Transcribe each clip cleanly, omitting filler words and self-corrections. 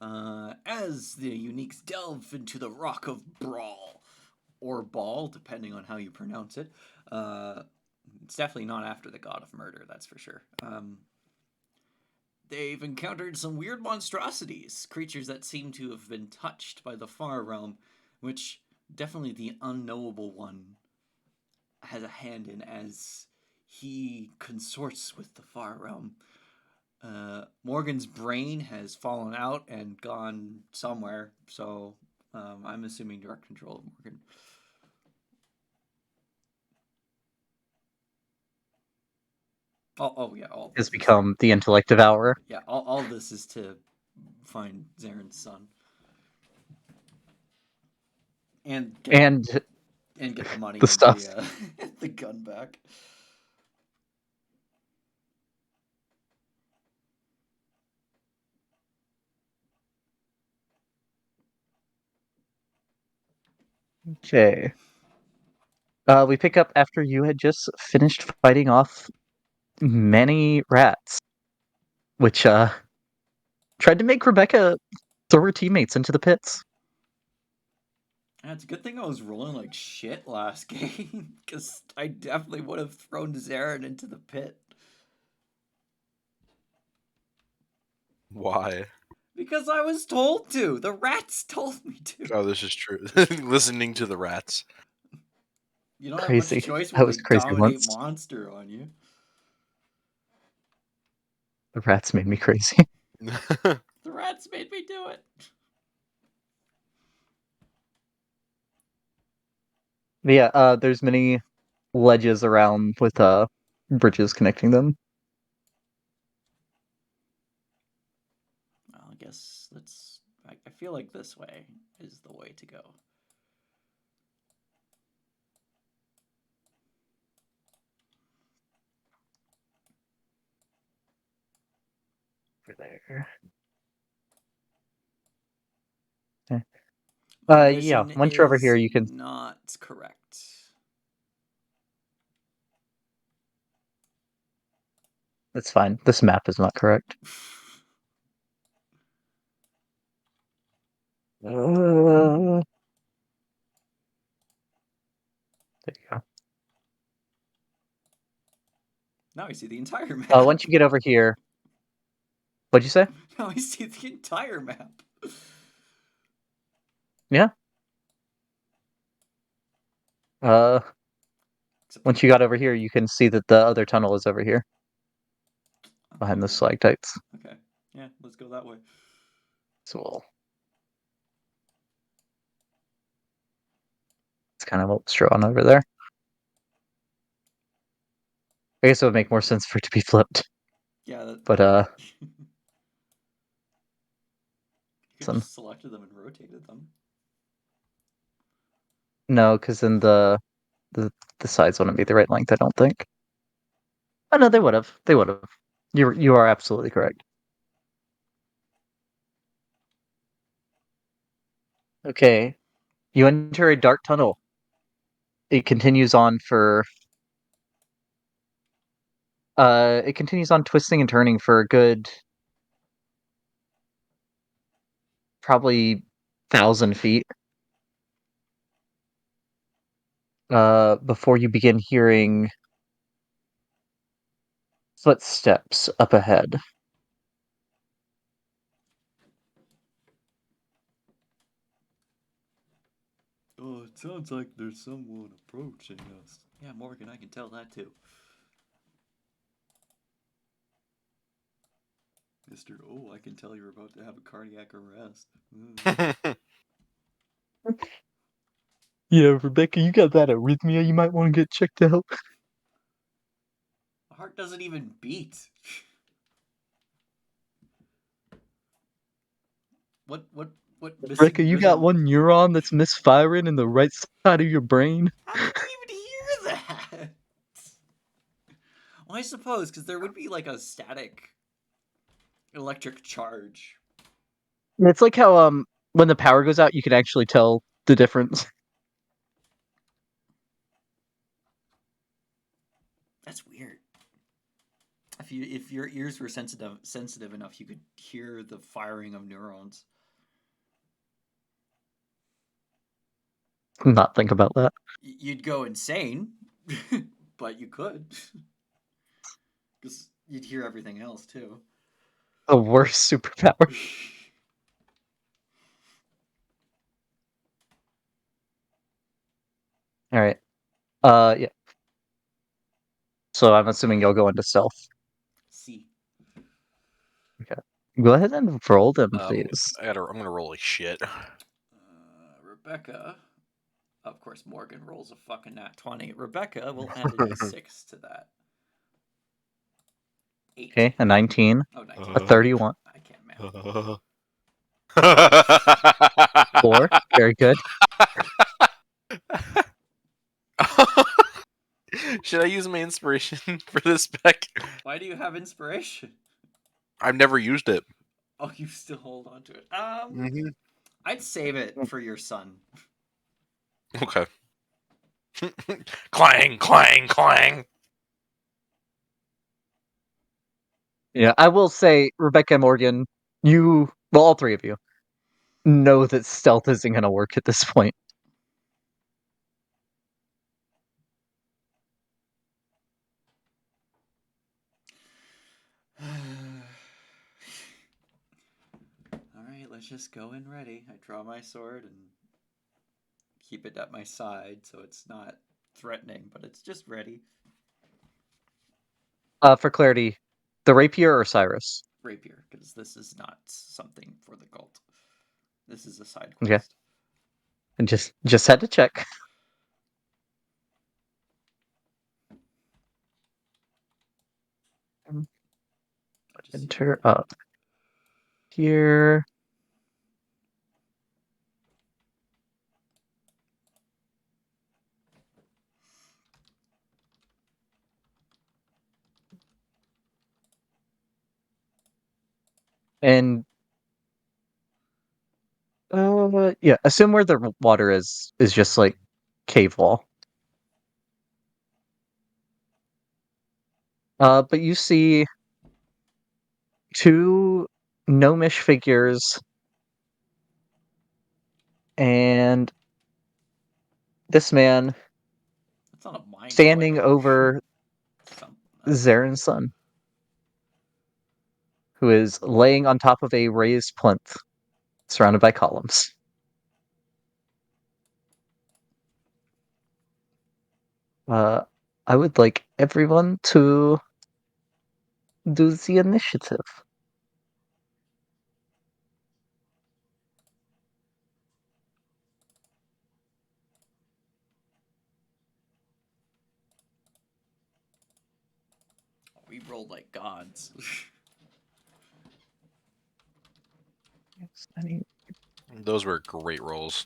As the uniques delve into the Rock of Bral, or Ball, depending on how you pronounce it. It's definitely not after the God of Murder, that's for sure. They've encountered some weird monstrosities, creatures that seem to have been touched by the Far Realm, which definitely the Unknowable one has a hand in as he consorts with the Far Realm. Morgan's brain has fallen out and gone somewhere, so I'm assuming direct control of Morgan. Oh yeah, all Has this is become the intellect devourer. yeah, all this is to find Xarren's son and And get the money the and the stuff. the gun back. Okay. We pick up after you had just finished fighting off many rats, which tried to make Rebecca throw her teammates into the pits. And it's a good thing I was rolling like shit last game, because I definitely would have thrown Xarren into the pit. Why? Because I was told to. The rats told me to. Oh, this is true. Listening to the rats. You don't have much Crazy. choice when That they was crazy dominate once. monster on you. The rats made me crazy. The rats made me do it. But yeah, there's many ledges around with bridges connecting them. Well, I guess let's. I feel like this way is the way to go. Over there. My Yeah. vision Once you're over here, is you can. not correct. That's fine. This map is not correct. There you go. Now I see the entire map. Once you get over here, what'd you say? Now I see the entire map. Yeah. Except Once you got over here, you can see that the other tunnel is over here behind the okay. stalactites. Okay. Yeah, let's go that way. So it's kind of what's drawn over there. I guess it would make more sense for it to be flipped. Yeah, But you could some just selected them and rotated them. no, because then the sides wouldn't be the right length. I don't think. Oh no, they would have. They would have. You are absolutely correct. Okay, you enter a dark tunnel. It continues on for. It continues on twisting and turning for a good, probably 1,000 feet. Before you begin hearing footsteps up ahead. Oh, it sounds like there's someone approaching us. Yeah, Morgan, I can tell that too. Mr. Oh, I can tell you're about to have a cardiac arrest. Yeah, Rebecca, you got that arrhythmia. You might want to get checked out. My heart doesn't even beat. What Rebecca, missing you got vision? one neuron that's misfiring in the right side of your brain. How did you even hear that? Well, I suppose because there would be like a static electric charge. It's like how when the power goes out, you can actually tell the difference. That's weird. if your ears were sensitive enough, you could hear the firing of neurons. Not think about that. You'd go insane, but you could, because you'd hear everything else too. The worst superpower. All right. Yeah. So I'm assuming you'll go into stealth. See. Go ahead and roll them, please. I'm gonna roll like shit. Rebecca. Of course, Morgan rolls a fucking nat 20. Rebecca will add a d6 to that. 8. Okay, a 19, Oh, 19. a 31, I can't math. 4. Very good. Should I use my inspiration for this spec? Why do you have inspiration? I've never used it. Oh, you still hold on to it. Mhm. I'd save it for your son. Okay. Clang, clang, clang. Yeah, I will say, Rebecca and Morgan, all three of you, know that stealth isn't going to work at this point. Alright, let's just go in ready. I draw my sword and keep it at my side so it's not threatening, but it's just ready. For clarity, the rapier or Cyrus? Rapier, because this is not something for the cult. This is a side Okay. quest. And just had to check. Enter up here. And yeah, assume where the water is just like cave wall. But you see two gnomish figures and this man It's not a mine. standing over Xarren's son, who is laying on top of a raised plinth, surrounded by columns. I would like everyone to do the initiative. We rolled like gods. Those were great rolls.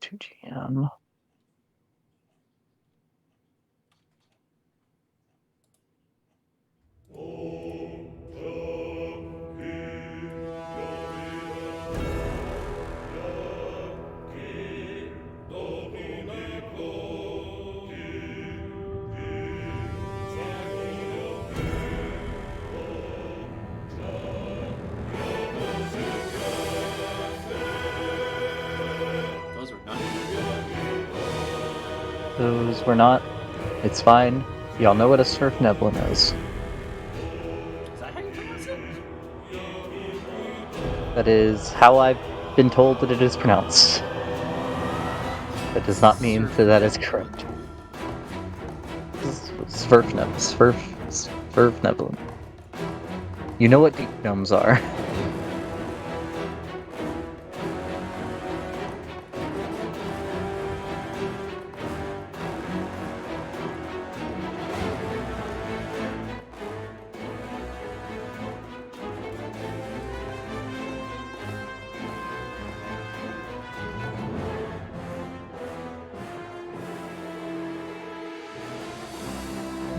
To jam. Those were not. Those were not. It's fine. Y'all know what a surf neblin is. Is that how you pronounce it? That is how I've been told that it is pronounced. That does not mean that is correct. Sverfneblin. You know what deep gnomes are.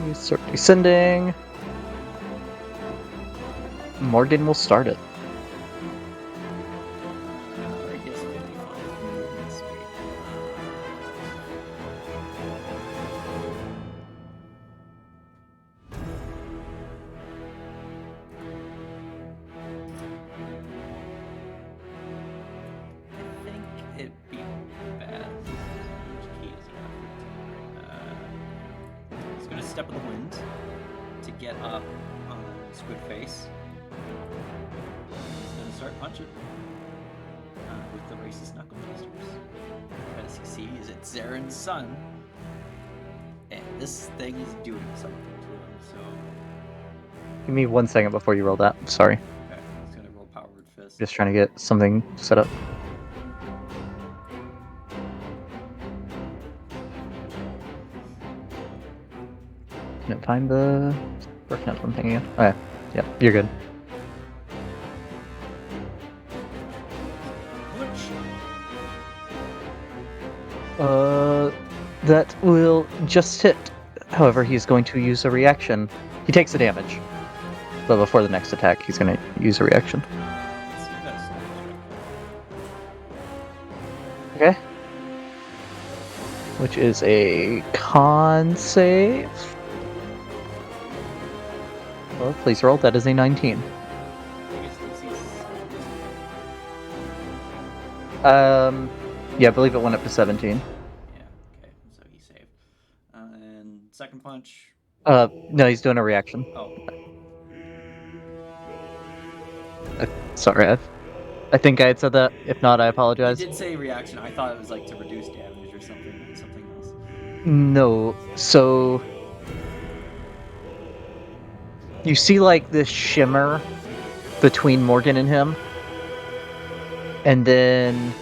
You start descending. Morgan will start it. Alright, he has 55 movement speed. I think it'd be bad. Which key is he on? He's gonna step in the wind to get up on Squid Face. He's gonna start punching with the racist knuckle blasters. As you see, is it Xarren's son, and this thing is doing something to him. So Give me 1 second before you roll that. Sorry. okay, he's gonna roll powered fist. Just trying to get something set up. Can I find the working out something again? Oh, yeah, you're good. That will just hit. However, he's going to use a reaction. He takes the damage. But before the next attack, he's going to use a reaction. Let's see if that's Okay. Which is a con save. Well, please roll. That is a 19. Yeah, I believe it went up to 17. Yeah, okay, so he saved. And second punch. No, he's doing a reaction. Oh, Sorry, I think I had said that. If not, I you apologize. did say reaction. I thought it was like to reduce damage or something else. No, so you see like this shimmer between Morgan and him, and then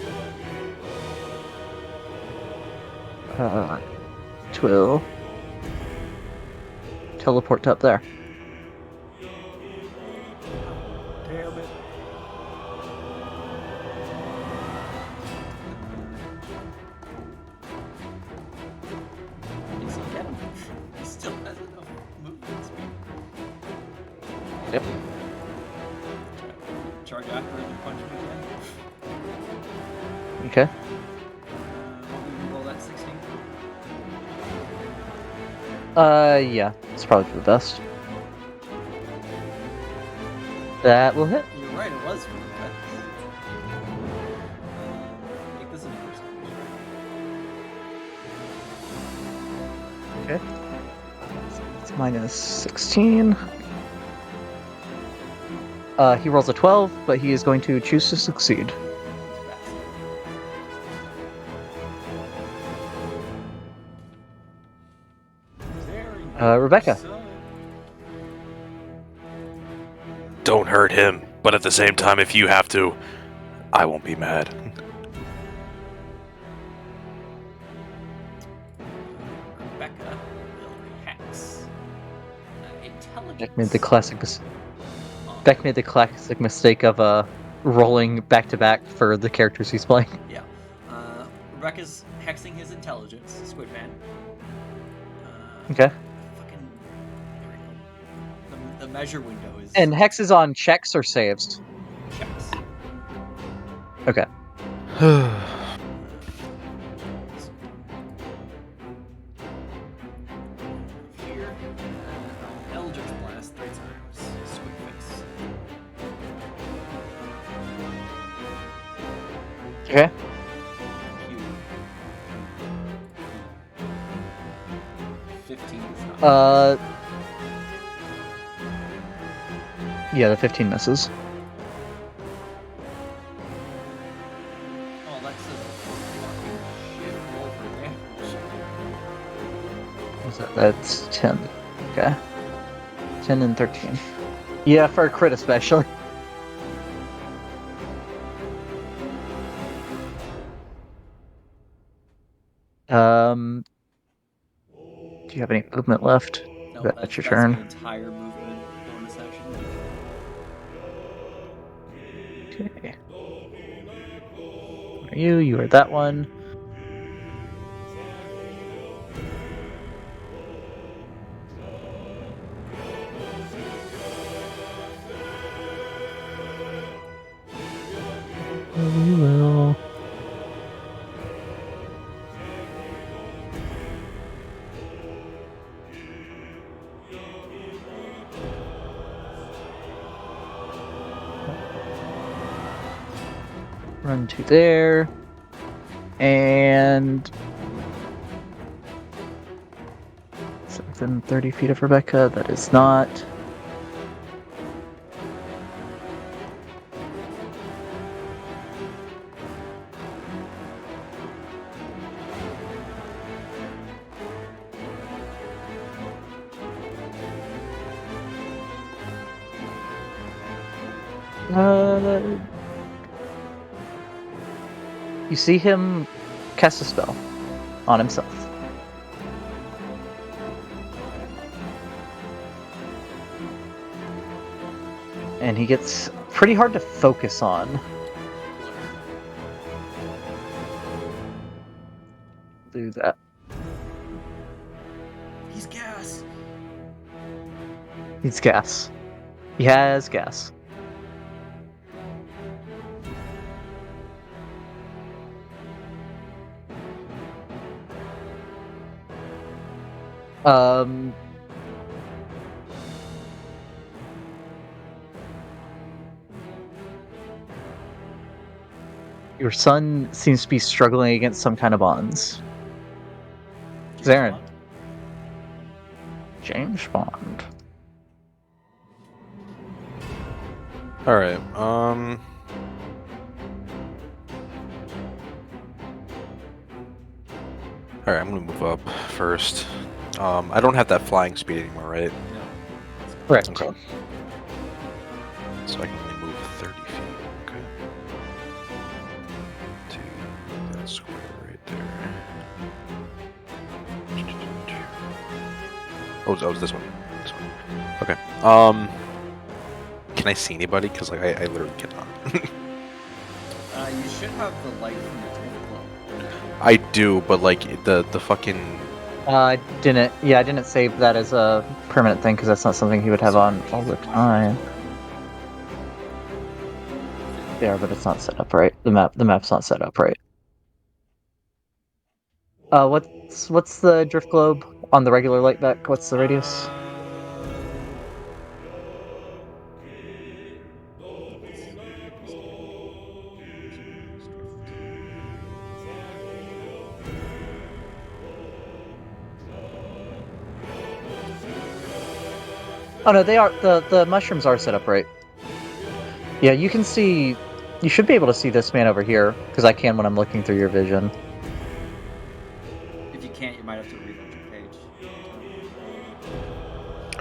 Twill teleport up there. Damn it. Does he get him? He still has enough movement speed. Yep. Charge after him and punch him again. Okay. What would you roll that 16? Yeah, it's probably for the best. That will hit. You're right, it was for the best. Make this an first Okay. It's minus 16. He rolls a 12, but he is going to choose to succeed. Rebecca. Don't hurt him, but at the same time, if you have to, I won't be mad. Rebecca will hex. Intelligence. Beck made the classic mistake of rolling back to back for the characters he's playing. Yeah. Rebecca's hexing his intelligence, Squidman. Okay. Fucking. The measure window is. And hex is on checks or saves? checks. Okay. Here, Eldritch Blast 3 times. Squid face. Okay. Q. 15 is not. Yeah, the 15 misses. Oh, that's a fucking shit roll for damage. What's that? That's 10. Okay. 10 and 13. Yeah, for a crit especially. Do you have any movement left? No, That's your turn. my entire movement bonus action. Okay. What are you? You are that one. We will. Run to there. And is it within 30 feet of Rebecca? That is not. You see him cast a spell on himself. And he gets pretty hard to focus on. Do that. He's gas. He's gas. He has gas. Your son seems to be struggling against some kind of bonds. Xarren. James Bond. Alright, Alright, I'm gonna move up first. I don't have that flying speed anymore, right? No. Correct. Okay. So I can only move 30 feet. Okay. To that square right there. Oh, it's this one. This one. Okay. Can I see anybody? Because like I literally cannot. You should have the light from the drift globe. I do, but like the fucking. I didn't save that as a permanent thing because that's not something he would have on all the time. Yeah, but it's not set up right. The map's not set up right. What's the drift globe on the regular light back? What's the radius? Oh no, they are the mushrooms are set up right. Yeah, you can see. You should be able to see this man over here because I can when I'm looking through your vision. If you can't, you might have to reload your page.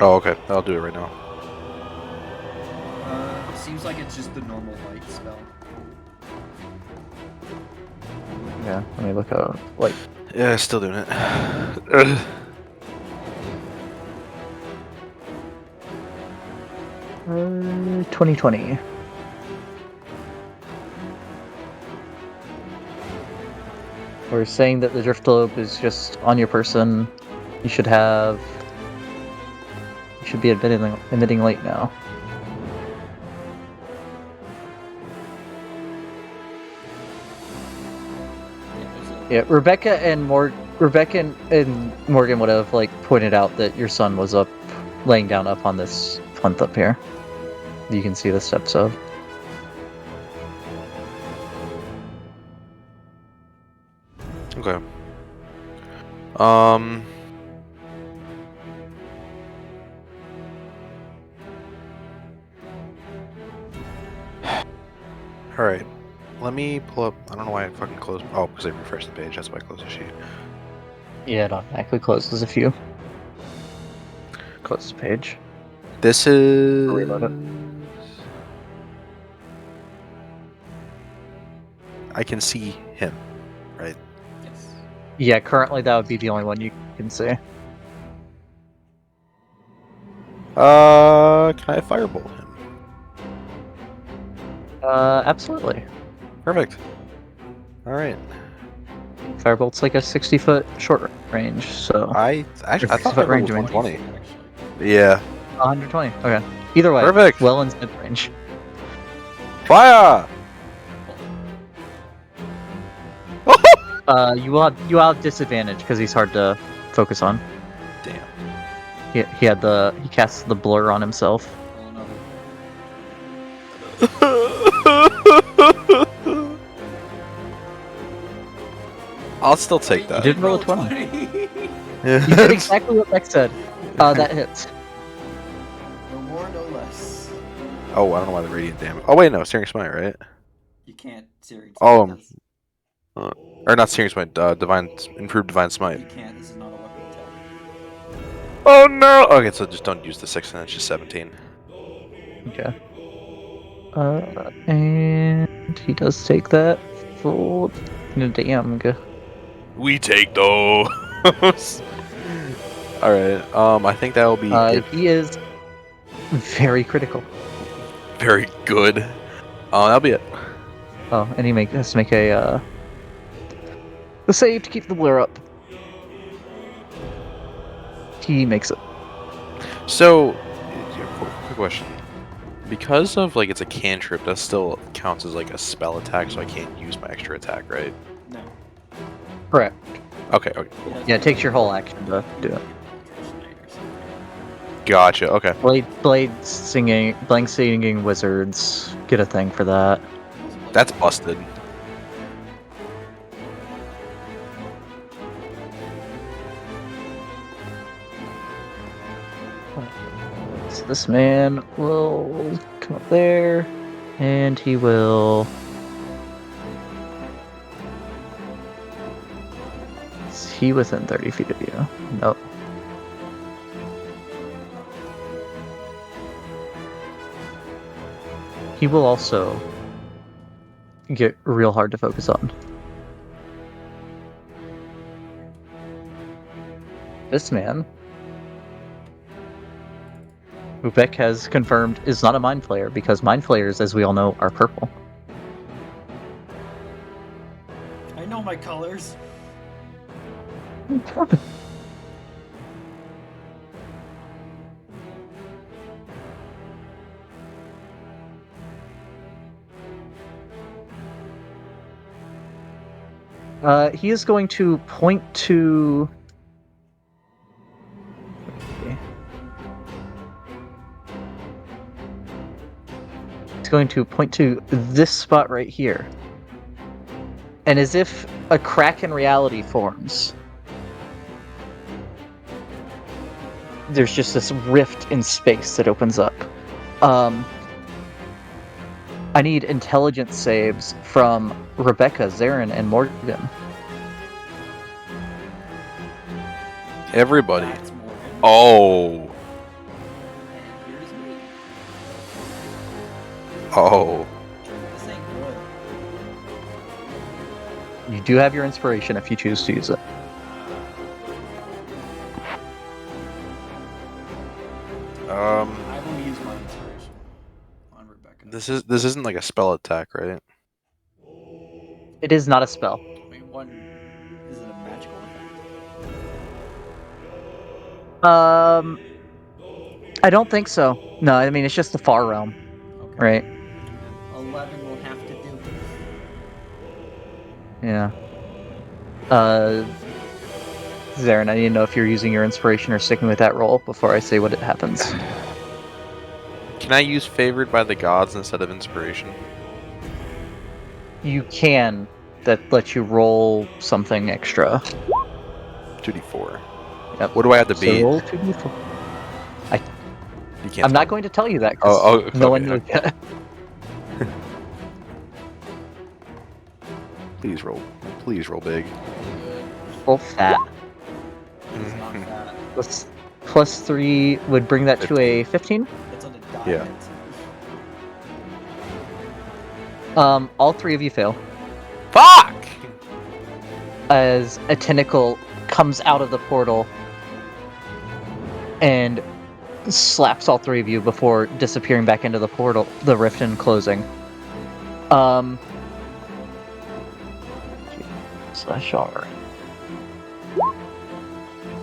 Oh, okay. I'll do it right now. Seems like it's just the normal light spell. Yeah, let me look at like. Yeah, still doing it. 2020. We're saying that the drift globe is just on your person. You should have. You should be emitting light now. Yeah, Rebecca and Morgan would have like pointed out that your son was up, laying down up on this plinth up here. You can see the steps of. Okay. Alright. Let me pull up. I don't know why I fucking closed. Oh, because I refreshed the page. That's why I closed the sheet. Yeah, it automatically closes if you close the page. This is. Reload it. I can see him, right? Yes. Yeah, currently that would be the only one you can see. Can I firebolt him? Absolutely. Perfect. Alright. Firebolt's like a 60-foot short range, so I thought 60-foot range, was I mean. 120. Yeah. 120. Okay. Either way, Perfect. well in mid range. Fire! You will have disadvantage because he's hard to focus on. Damn. He cast the blur on himself. I'll still take that. You did roll a 20. Yeah. You did exactly what Beck said. That hits. No more, no less. Oh, I don't know why the radiant damage. Oh wait, no, Searing Smite, right? You can't Searing Oh, Smite this. Or not Searing Smite. Improved Divine Smite. You can't. This is not a weapon attack. Oh no! Okay, so just don't use the 6 and it's just 17. Okay. And he does take that full damn. We take those. All right. I think that will be it. He is very critical. Very good. That'll be it. Oh, and he has to make a save to keep the blur up. He makes it. So, quick question. Because of it's a cantrip, that still counts as a spell attack, so I can't use my extra attack, right? No. Correct. Okay. Cool. Yeah, it takes your whole action to do it. Gotcha. Okay. Blade singing wizards get a thing for that. That's busted. So this man will come up there, and he will. Is he within 30 feet of you? Nope. He will also get real hard to focus on. This man, who Beck has confirmed is not a Mind Flayer, because Mind Flayers, as we all know, are purple. I know my colors. He is going to point to. He's going to point to this spot right here. And as if a crack in reality forms, there's just this rift in space that opens up. I need intelligence saves from Rebecca, Xarren, and Morgan. Everybody. That's Morgan. Oh. And here's me. Oh. This ain't good. You do have your inspiration if you choose to use it. I will use my inspiration on Rebecca. This isn't a spell attack, right? It is not a spell. Wait, is it a magical effect? I don't think so. No, I mean it's just the far realm, Okay. right? 11 will have to do. Yeah. Xarren, I need to know if you're using your inspiration or sticking with that roll before I say what it happens. Can I use Favored by the Gods instead of Inspiration? You can. That lets you roll something extra. 2d4. Yep. What do I have to So beat? roll 2d4. You can't. I'm not going to tell you that because no one knows yet. Please roll. Please roll big. Roll fat. It's not that. Plus 3 would bring that to a 15. It's on a diamond. Yeah. All 3 of you fail. Fuck! As a tentacle comes out of the portal and slaps all 3 of you before disappearing back into the portal, the rift, and closing. /R.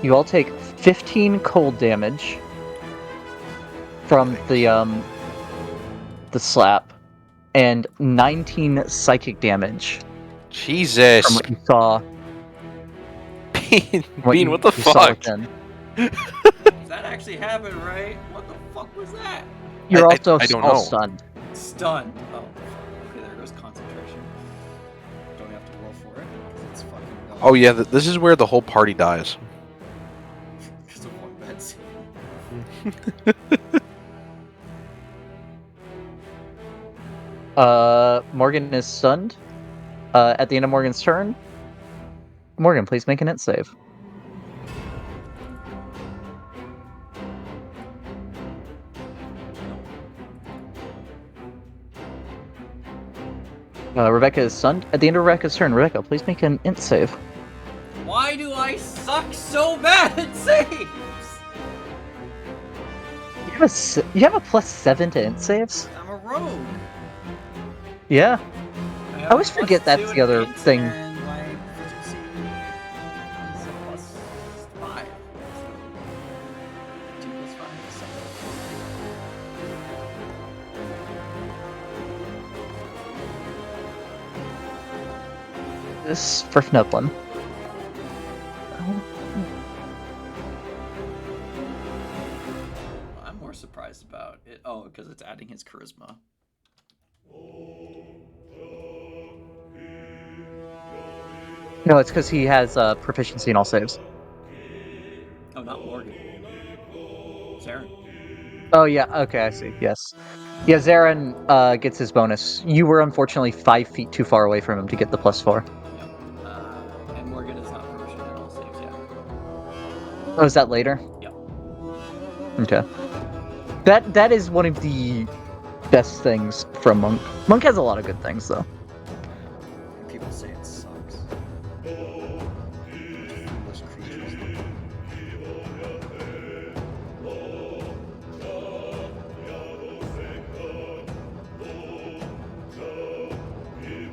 You all take 15 cold damage from the slap, and 19 psychic damage Jesus. from what you saw Bean, what the you saw fuck? within. That actually happened, right? What the fuck was that? You're also I don't all know. stunned. Stunned. Oh, okay, there goes concentration. Don't have to roll for it, because it's fucking dumb. Oh yeah, this is where the whole party dies. Because of one bad scene. Morgan is stunned. At the end of Morgan's turn, Morgan, please make an int save. Rebecca is stunned. At the end of Rebecca's turn, Rebecca, please make an int save. Why do I suck so bad at saves? You have a +7 to int saves? I'm a rogue. Yeah. I always forget that's the other thing. And my efficiency is a +5. 2 + 5 is 7. This for Fnedlin. I'm more surprised about it. Oh, because it's adding his charisma. No, it's because he has proficiency in all saves. Oh, not Morgan. Xarren. Oh yeah, okay, I see. Yes. Yeah, Xarren gets his bonus. You were unfortunately 5 feet too far away from him to get the +4. Yep. And Morgan is not proficient in all saves yet. Oh, is that later? Yep. Okay. That is one of the best things from Monk. Monk has a lot of good things though. People say it sucks. Foolish creatures.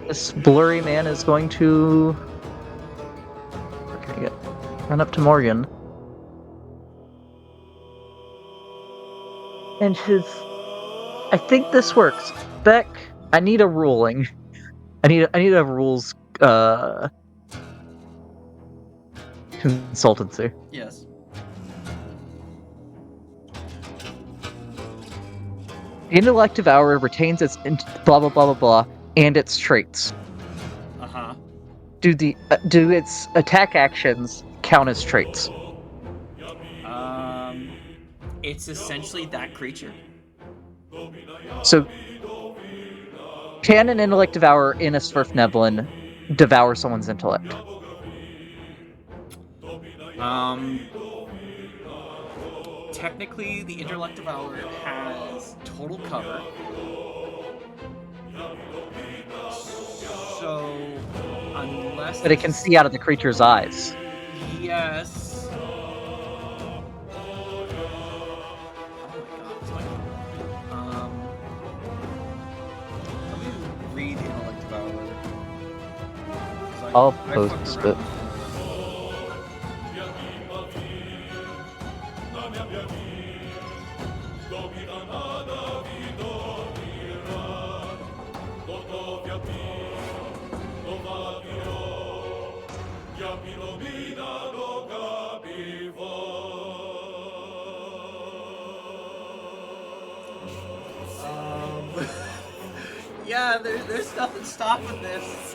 This blurry man is going to run up to Morgan. And I think this works. Beck, I need a ruling. I need a rules consultancy. Yes. The intellect devourer retains its blah blah blah blah blah and its traits. Uh-huh. Do its attack actions count as traits? It's essentially that creature. So can an intellect devourer in a Svirfneblin devour someone's intellect? Technically, the intellect devourer has total cover. So, unless... But it can see out of the creature's eyes. Yes. Let me read intellect devourer. I'll post it. Yeah, there's nothing stopping this.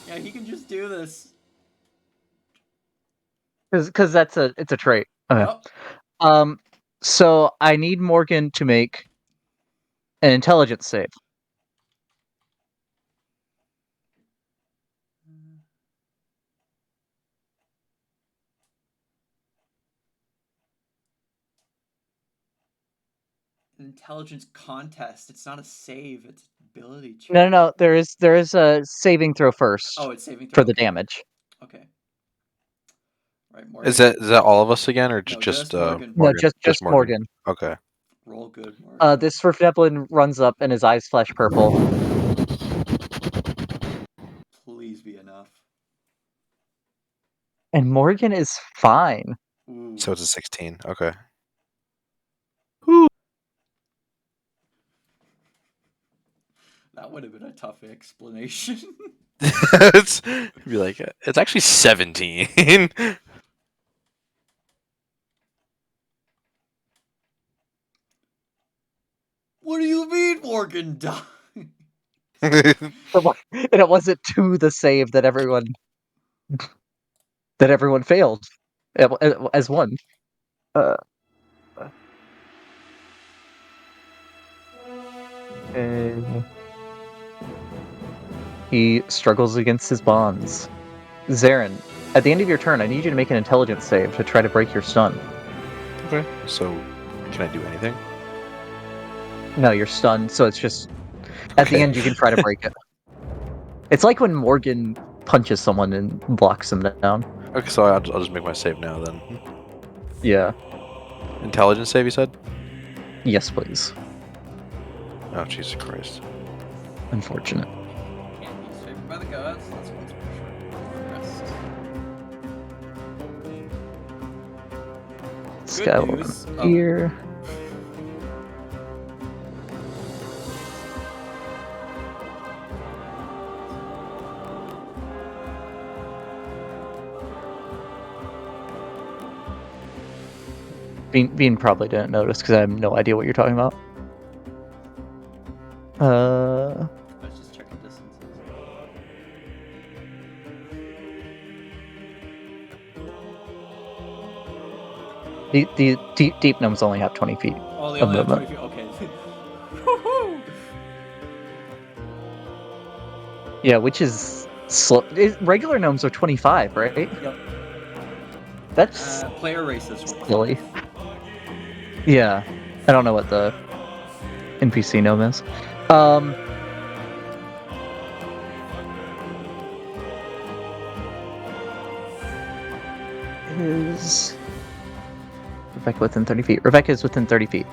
Yeah, he can just do this. Because it's a trait. Okay. Yep. So I need Morgan to make an intelligence save. Intelligence contest. It's not a save. It's ability check. No. There is a saving throw first. Oh, it's saving throw for the okay. damage. Okay. Right, Morgan. Is that all of us again, or No, just Morgan. No, just Morgan? Morgan. Okay. Roll good, Morgan. This Svirfneblin runs up and his eyes flash purple. Please be enough. And Morgan is fine. Ooh. So it's a 16. Okay. That would have been a tough explanation. It's be like it's actually 17. What do you mean Morgan died? And it wasn't to the save that everyone failed as one. Uh, okay. He struggles against his bonds. Xarren, at the end of your turn, I need you to make an intelligence save to try to break your stun. Okay. So, can I do anything? No, you're stunned, so it's just at the Okay. end you can try to break it. It's like when Morgan punches someone and blocks them down. Okay, so I'll just make my save now then. Yeah. Intelligence save, you said? Yes, please. Oh, Jesus Christ. Unfortunate. Can't be favored by the gods. That's what's for sure. This guy will news. run here. Bean probably didn't notice because I have no idea what you're talking about. I was just checking distances. The deep gnomes only have 20 feet. Oh, they of only have movement. 20 feet. Okay. Woohoo! Yeah, which is slow. Regular gnomes are 25, right? Yep. That's Player races. silly. Yeah, I don't know what the NPC gnome is. Is Rebecca within 30 feet? Rebecca is within 30 feet.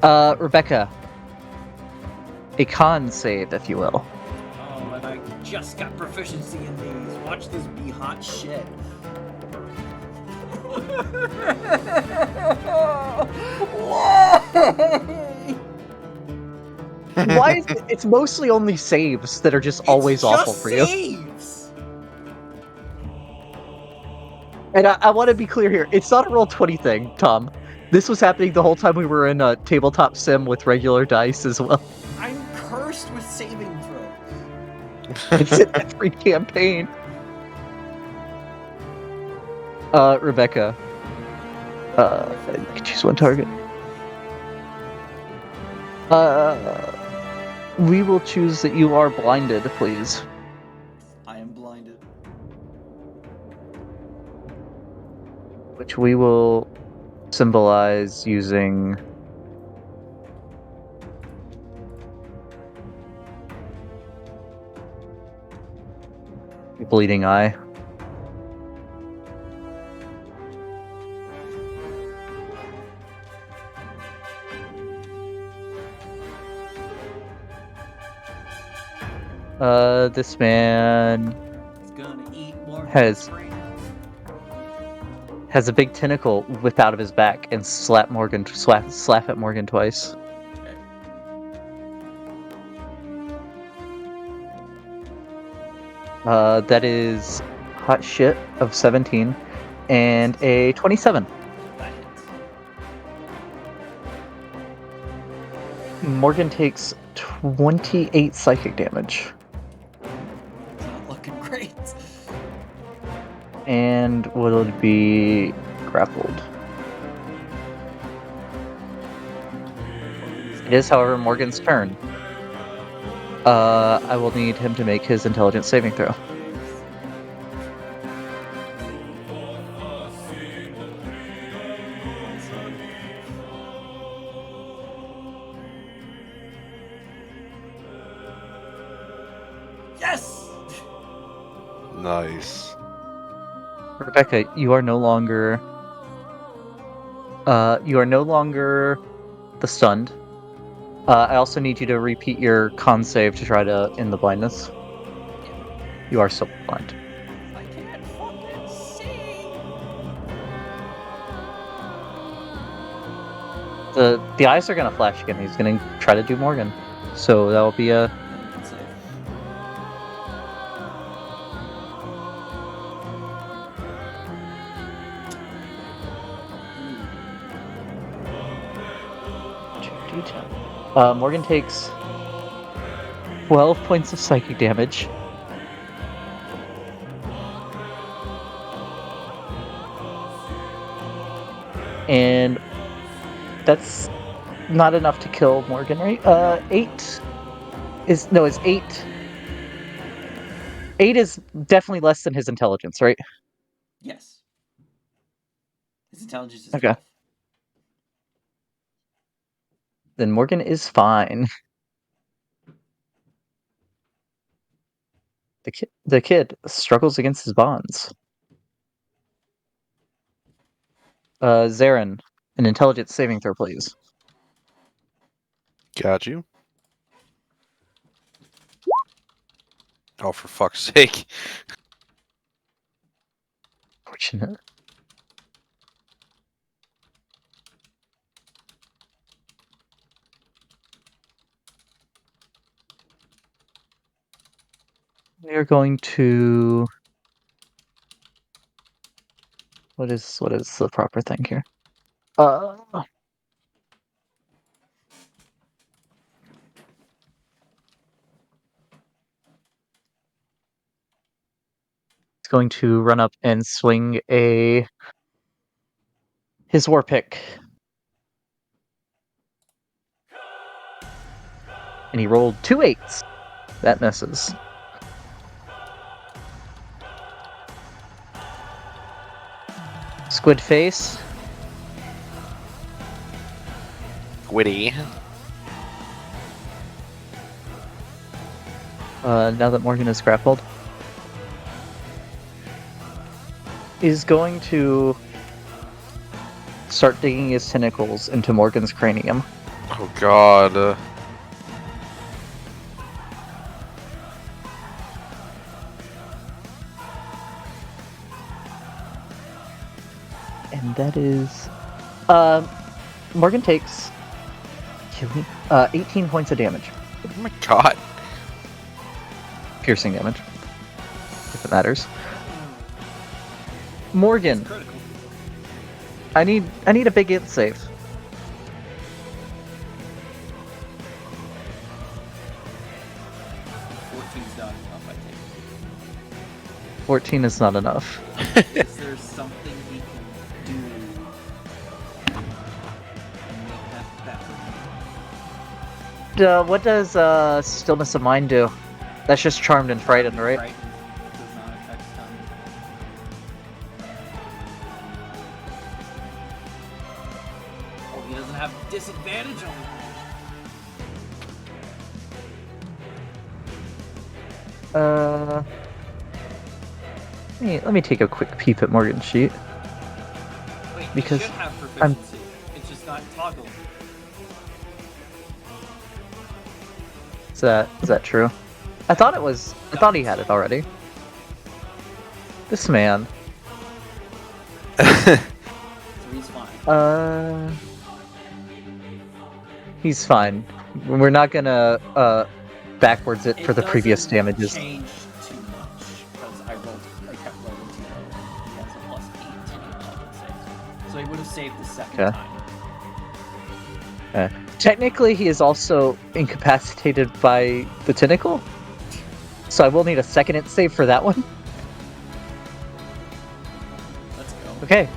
Rebecca, a con save, if you will. Oh, and I just got proficiency in these. Watch this be hot shit. Why is it? It's mostly only saves that are just always awful for you. Saves. And I want to be clear here. It's not a Roll20 thing, Tom. This was happening the whole time we were in a tabletop sim with regular dice as well. I'm cursed with saving throws. It's in every campaign. Rebecca. I can choose one target. We will choose that you are blinded, please. I am blinded. Which we will symbolize using a bleeding eye. This man He's gonna eat more. has a big tentacle whip out of his back and slap at Morgan twice. That is hot shit of 17 and a 27. That hits. Morgan takes 28 psychic damage. It's not looking great. And will be grappled. It is, however, Morgan's turn. I will need him to make his intelligence saving throw. Yes! Nice. Rebecca, you are no longer the stunned. I also need you to repeat your con save to try to end the blindness. You are still blind. I can't fucking see! The eyes are gonna flash again. He's gonna try to do Morgan. So that will be a D10. Morgan takes 12 points of psychic damage. And that's not enough to kill Morgan, right? 8 is... No, it's 8. 8 is definitely less than his intelligence, right? Yes. His intelligence is Okay. 12. Then Morgan is fine. The kid struggles against his bonds. Xarren, an intelligence saving throw, please. Got you. Oh, for fuck's sake. Fortunate. We are going to... What is the proper thing here? It's going to run up and swing his war pick. And he rolled 2 8s. That misses. Squid face. Witty. Now that Morgan is grappled, is going to start digging his tentacles into Morgan's cranium. Oh god. And that is... Morgan takes 18 points of damage. Oh my god. Piercing damage, if it matters. Morgan, Critical. I need a big int save. 14's not enough, I think. 14 is not enough. Is there something he can do to make that better? What does Stillness of Mind do? That's just Charmed and Frightened, right? Frightened does not affect stun. Oh, he doesn't have disadvantage on Let me take a quick peep at Morgan's sheet. Wait, Because he should have I'm- proficiency. It's just not toggled. Is that true? I thought he had it already. This man. So he's fine. He's fine. We're not gonna backwards it for the previous doesn't damages. Change too much because I kept rolling 2. He has a plus 8 to intelligence saves. So he would have saved the second Okay. time. Technically, he is also incapacitated by the tentacle, so I will need a second int save for that one. Let's go. Okay.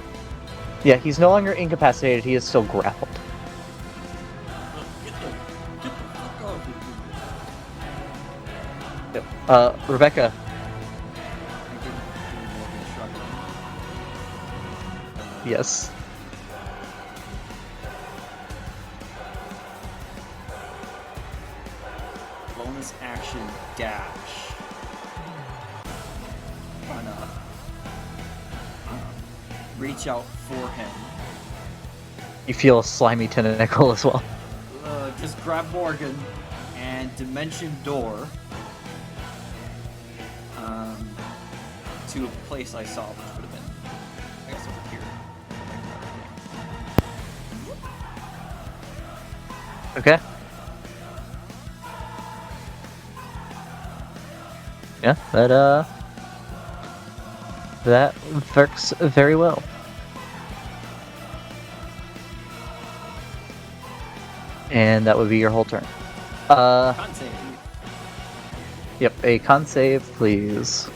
Yeah, he's no longer incapacitated. He is still grappled. Get the fuck off of me. Rebecca, I didn't do Morgan struggling. yes. Bonus action dash. Gonna reach out for him. You feel a slimy tentacle as well. Just grab Morgan and dimension door to a place I saw, which would have been, I guess, over here. Okay. Yeah, that works very well. And that would be your whole turn. Con save. Yep, a con save, please.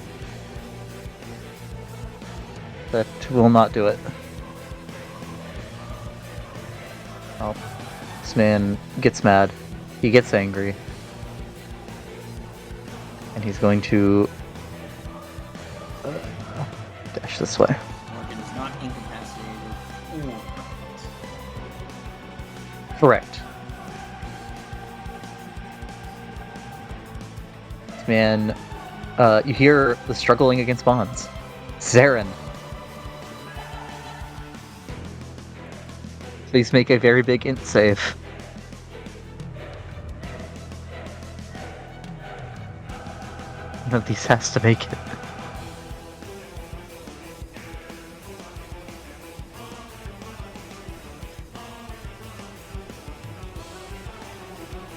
That will not do it. Oh, this man gets mad. He gets angry. And he's going to dash this way. Morgan is not incapacitated or crippled. Correct. This man, you hear the struggling against bonds. Xarren. Please make a very big int save. One of these has to make it.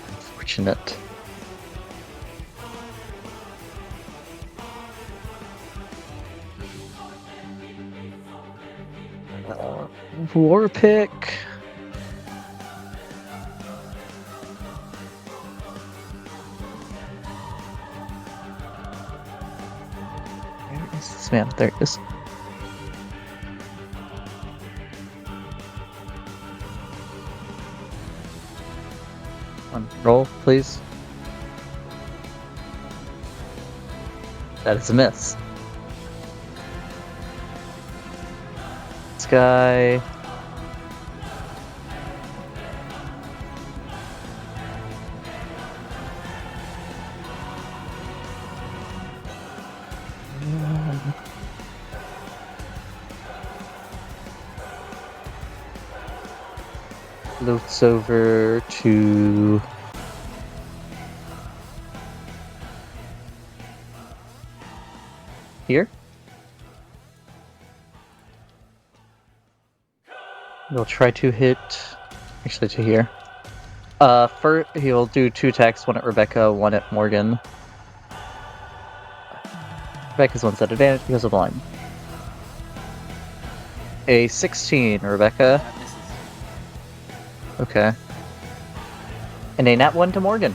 Unfortunate. War pick. Where is this man? There it is. One roll, please. That is a miss. This guy. Floats over to here. He'll try to hit, actually to here. First he'll do 2 attacks, one at Rebecca, one at Morgan. Rebecca's one's at advantage because of blind. A 16, Rebecca. That misses. Okay. And a nat 1 to Morgan.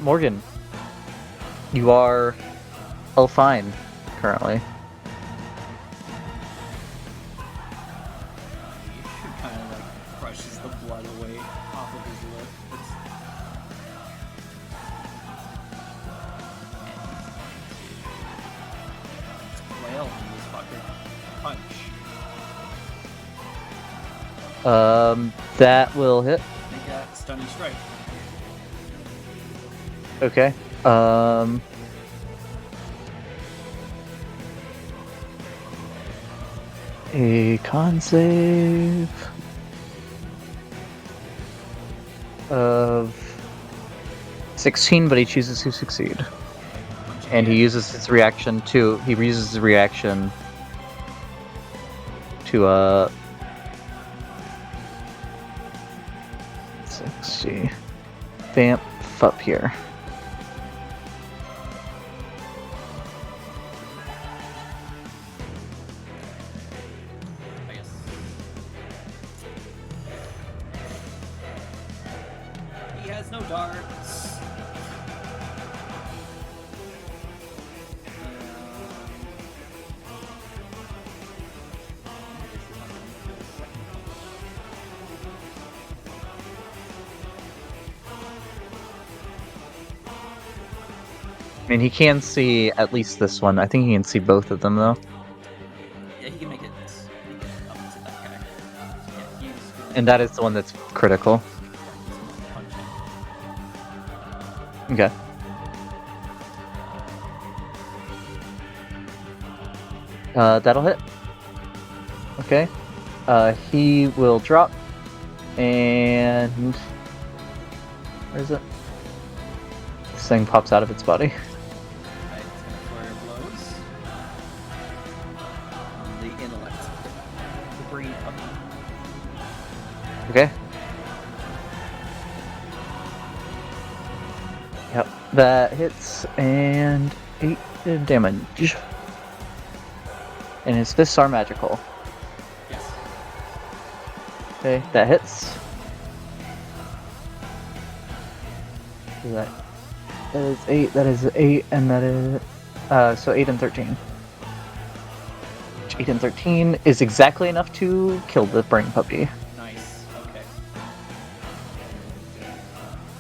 Morgan. You are all fine currently. He kind of like brushes the blood away off of his lip. Flail on this fucker. Punch. That will hit. Make a stunning strike. Okay. A con save of 16, but he chooses to succeed. Punch And he again. uses his reaction to, to 60. Vamp up here. I guess. He has no darts. I mean, he can see at least this one. I think he can see both of them, though. Yeah, he can make it up to that guy. Yeah, he's gonna, And that is the one that's critical. he's gonna punch him. Okay. That'll hit. Okay. He will drop. And... where is it? This thing pops out of its body. Right, it's gonna flurry of blows. On the intellect. The brain puppy. Okay. Yep, that hits, and 8 damage. And his fists are magical. Yes. Okay, that hits. That is 8, that is 8, and that is... so 8 and 13. 8 and 13 is exactly enough to kill the brain puppy. Nice. Okay. And,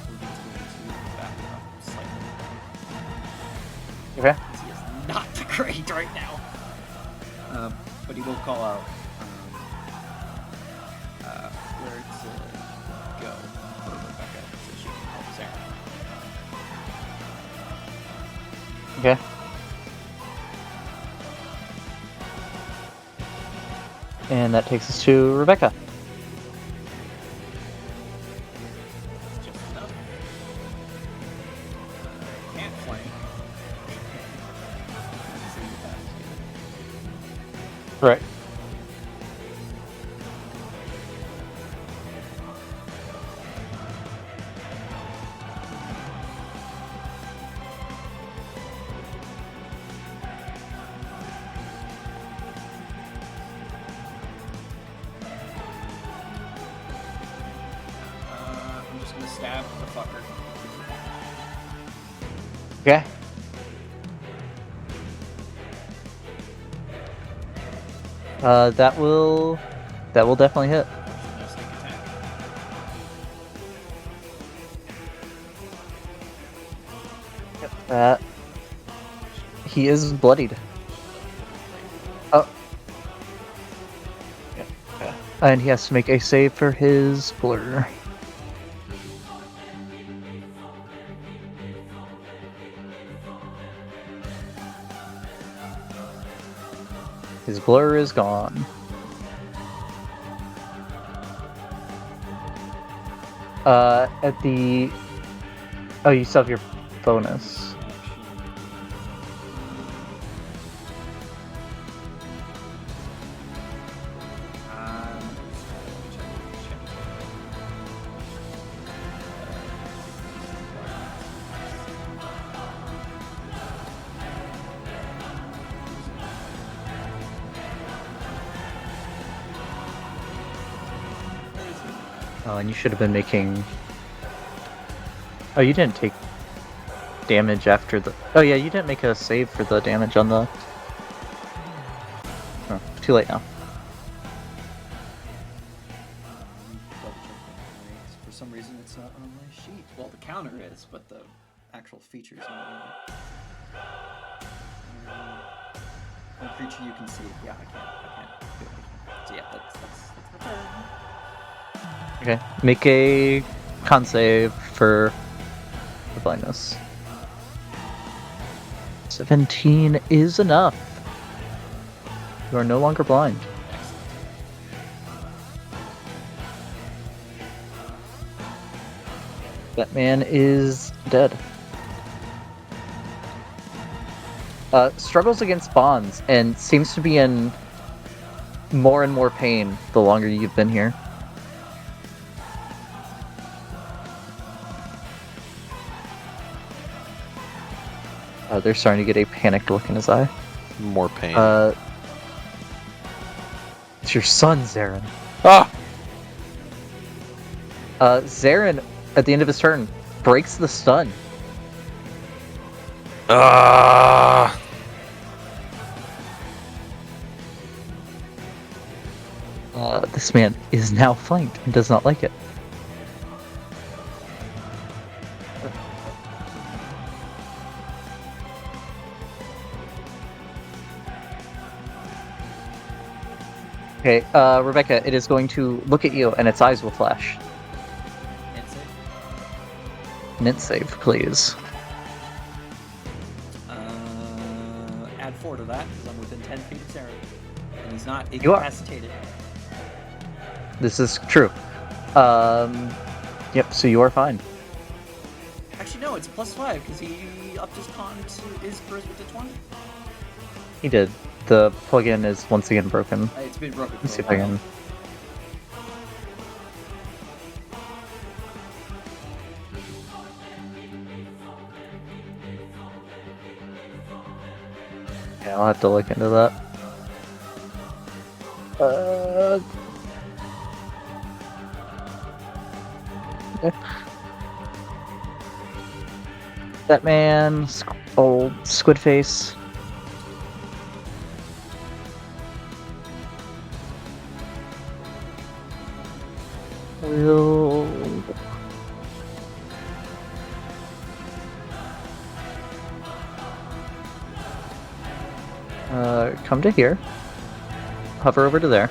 we're going to back up slightly. Okay. Because he is not great right now. But he will call out where to go for Rebecca so she can help Xarren. Okay. And that takes us to Rebecca. It's just enough. Can't flank. See the fast. Right. I'm just gonna stab the fucker. Okay. That will definitely hit. No sneak attack. That he is bloodied. Oh. Yeah. And he has to make a save for his blur. His blur is gone. At the... Oh, you still have your bonus. Oh, and you should have been making... Oh, you didn't take damage after the... Oh yeah, you didn't make a save for the damage on the... Oh, too late now. Double check that. For some reason, it's not on my sheet. Well, the counter is, but the actual features not on it. One creature you can see. Yeah, I can't do anything. So yeah, that's my turn. Okay, make a con save for the blindness. 17 is enough. You are no longer blind. Excellent. That man is dead. Struggles against bonds and seems to be in more and more pain the longer you've been here. They're starting to get a panicked look in his eye. More pain. It's your son, Xarren. Ah! Xarren, at the end of his turn, breaks the stun. Ah! This man is now flanked and does not like it. Okay, Rebecca, it is going to look at you and its eyes will flash. Hit save. Mint save, please. Add 4 to that because I'm within 10 feet of Xarren, and he's not You are. incapacitated. This is true. Yep, so you are fine. Actually, no, it's a +5 because he upped his con to his charisma to 20. He did. The plugin is once again broken. It's been broken. Let's see for if a I while. can... Yeah, I'll have to look into that. That man, old squid face. Will come to here. Hover over to there.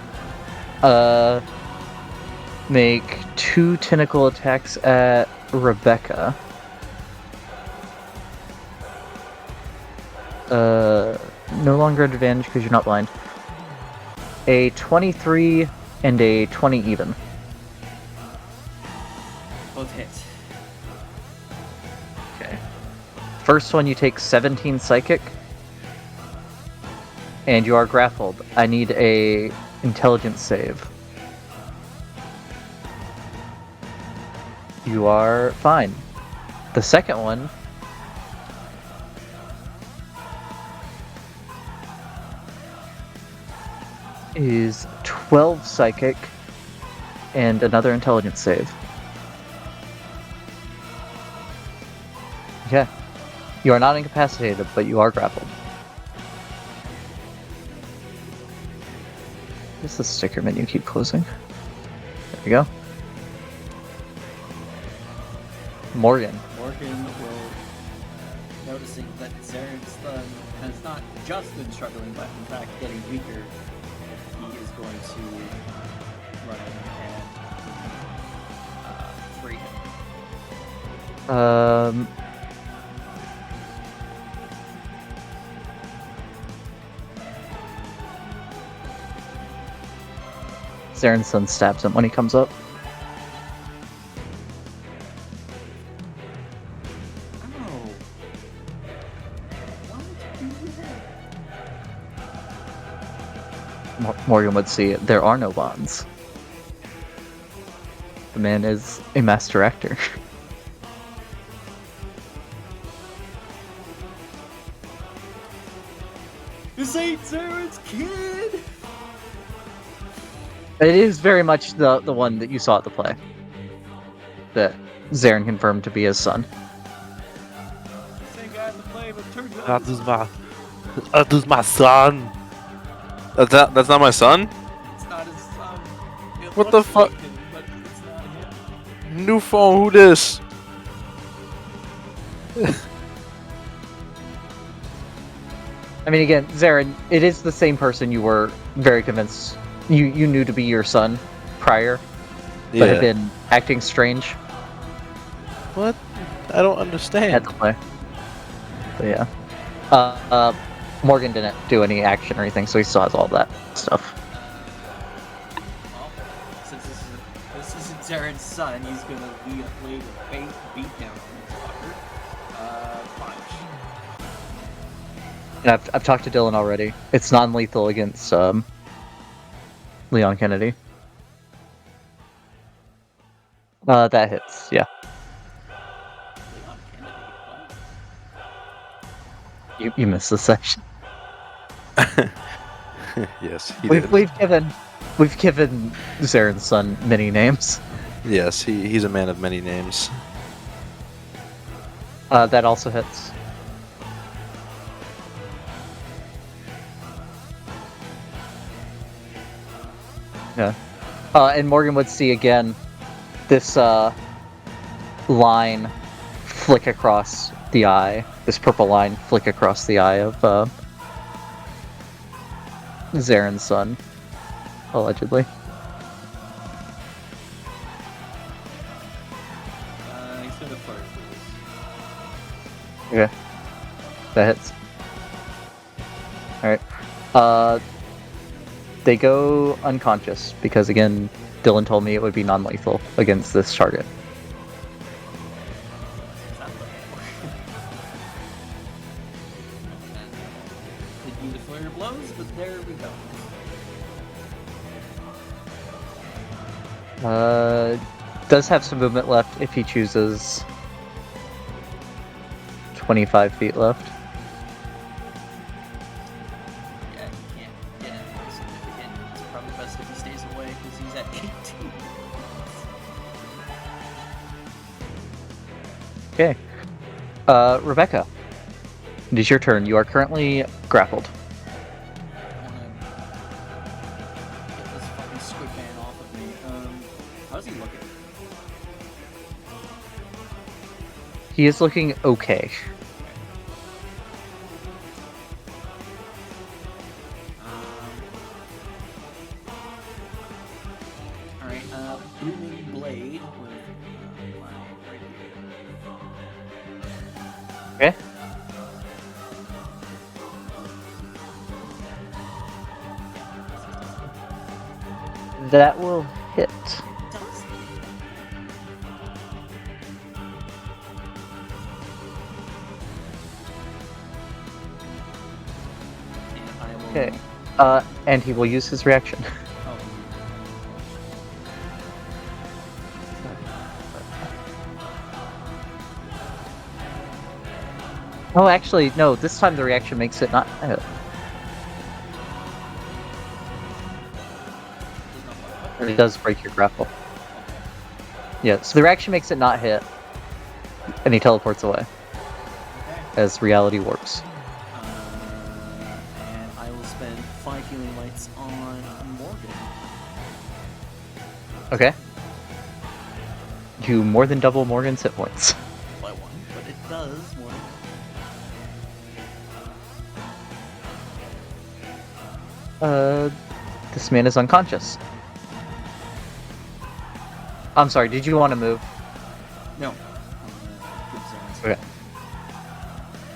Make 2 tentacle attacks at Rebecca. No longer at advantage because you're not blind. A 23 and a 20 even. Both hit. Okay. First one you take 17 psychic. And you are grappled. I need a intelligence save. You are fine. The second one is 12 psychic and another intelligence save. Okay. You are not incapacitated, but you are grappled. What's the sticker menu keep closing? There we go. Morgan. Morgan will, noticing that Xarren's stun has not just been struggling, but in fact getting weaker, he is going to run in and free him. Xarren's son stabs him when he comes up. Oh. Why would you do that? Morgan would see there are no bonds. The man is a master actor. This ain't Xarren's kid! It is very much the one that you saw at the play. That Xarren confirmed to be his son. Same guy in the play, but turned out That is my son. That's not my son? it's not his son. It What the looks like fuck? him, but it's not him. New phone, who this? I mean, again, Xarren, it is the same person you were very convinced you knew to be your son prior, but had been acting strange What? I don't at understand. the play. But yeah. Morgan didn't do any action or anything, so he still has all that stuff. Well, since this isn't Xarren's son, he's gonna lay the beat down on this fucker. Punch. And I've talked to Dylan already. It's non-lethal against Leon Kennedy. That hits, yeah. Leon Kennedy, what? You missed the section. Yes, he did. We've given Xarren's son many names. Yes, he's a man of many names. That also hits. Yeah. And Morgan would see again this line flick across the eye. This purple line flick across the eye of Xarren's son, allegedly. He's gonna flirt with this. Okay. That hits. Alright. They go unconscious because, again, Dylan told me it would be non-lethal against this target. Didn't mean to flare blows, but there we go. Does have some movement left if he chooses. 25 feet left. Yeah, he can't get anything significant. It's probably best if he stays away because he's at 18. Okay. Rebecca, it is your turn. You are currently grappled. I wanna get this fucking squid man off of me. How's he looking? He is looking okay. Alright, booming blade with my rapier. Okay. That will hit. Does and I will. Okay. And he will use his reaction. Oh. Oh, actually, no. This time the reaction makes it not. It does break your grapple. Yeah, so the reaction makes it not hit, and he teleports away Okay. as reality warps. And I will spend 5 healing lights on Morgan. Okay. You more than double Morgan's hit points. By 1, but it does more than This man is unconscious. I'm sorry, did you want to move? No. Okay.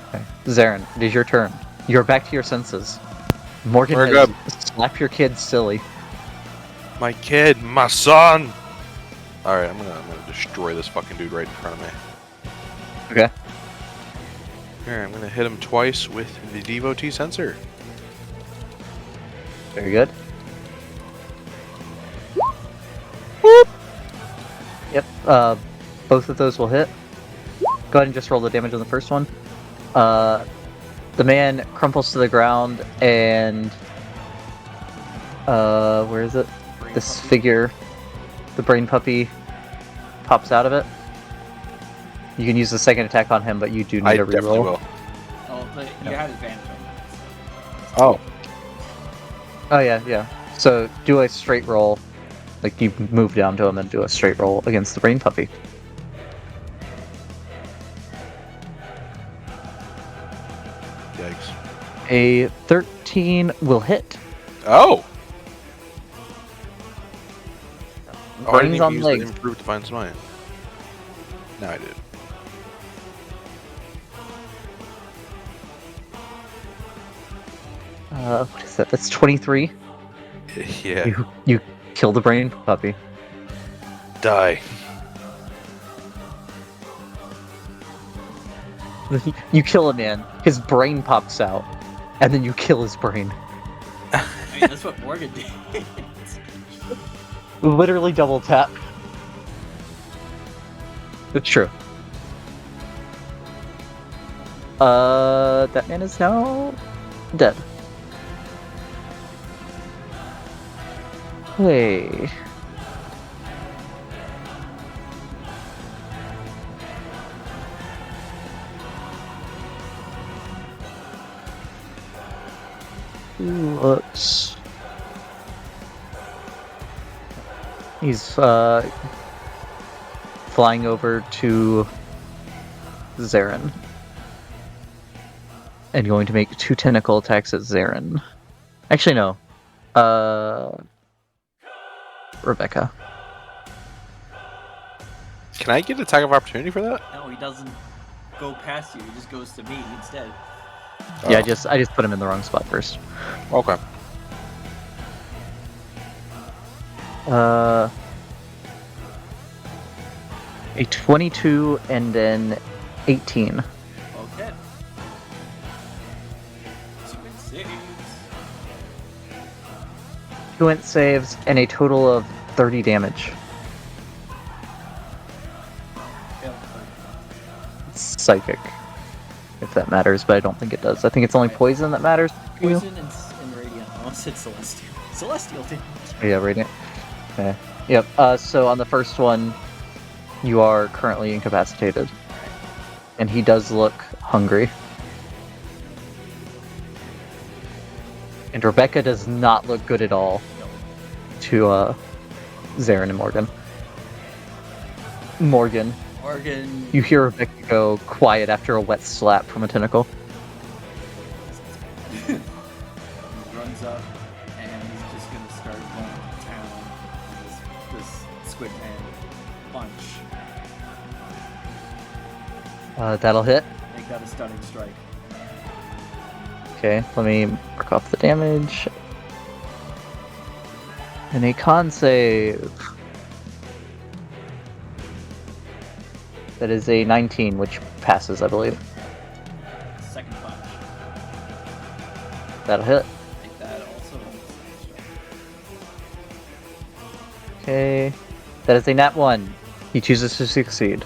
Okay. Xarren, it is your turn. You're back to your senses. Morgan We're has good. slapped your kid silly. My kid, my son. All right, I'm gonna destroy this fucking dude right in front of me. Okay. Here, I'm gonna hit him twice with the devotee sensor. Very good. Whoop. Yep, both of those will hit. Go ahead and just roll the damage on the first one. The man crumples to the ground and... where is it? Brain This puppy. figure, the brain puppy, pops out of it. You can use the second attack on him, but you do need I a definitely reroll. will. Oh, but you had advantage on that. Oh, Oh yeah. So do a straight roll. Like you move down to him and do a straight roll against the brain puppy. yikes. A 13 will hit. Oh! Oh, I didn't Brains even on use the legs. improved Divine Smite. No, I did. What is that? That's 23. Yeah. You kill the brain puppy. Die. You kill a man. His brain pops out, and then you kill his brain. I mean, that's what Morgan did. Literally double tap. It's true. That man is now dead. Hey. Looks. He's flying over to Xarren and going to make 2 tentacle attacks at Xarren. Actually, no. Rebecca. Can I get attack of opportunity for that? No, he doesn't go past you. He just goes to me instead. Yeah, Oh. I just put him in the wrong spot first. Okay. A 22 and then 18. Okay. Secret saves. 2 int saves and a total of 30 damage. Yeah. It's psychic, if that matters, but I don't think it does. I think it's only poison that matters. for you. Poison and radiant. I almost said celestial. Celestial damage. Yeah, radiant. Okay. Yep. So on the first one, you are currently incapacitated, and he does look hungry. And Rebecca does not look good at all to Xarren and Morgan. Morgan, you hear Rebecca go quiet after a wet slap from a tentacle. He runs up and he's just gonna start going to town on this squid man punch. That'll hit. Make that a stunning strike. Okay, let me mark off the damage. And a con save. That is a 19, which passes, I believe. Second punch. That'll hit. Make that also a stunning strike. Okay. That is a nat 1. He chooses to succeed.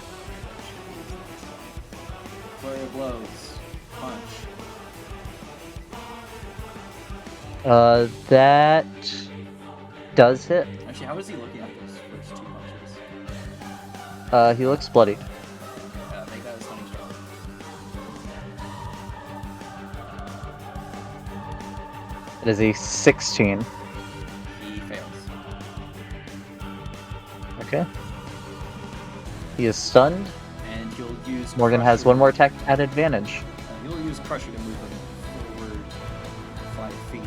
Flurry of blows. Punch. That does hit. Actually, how is he looking at those first two punches? He looks bloody. Make that a stunning strike. It is a 16. He fails. Okay. He is stunned. And he'll use Morgan has Crusher. one more attack at advantage. He'll use Crusher to move him forward 5 feet,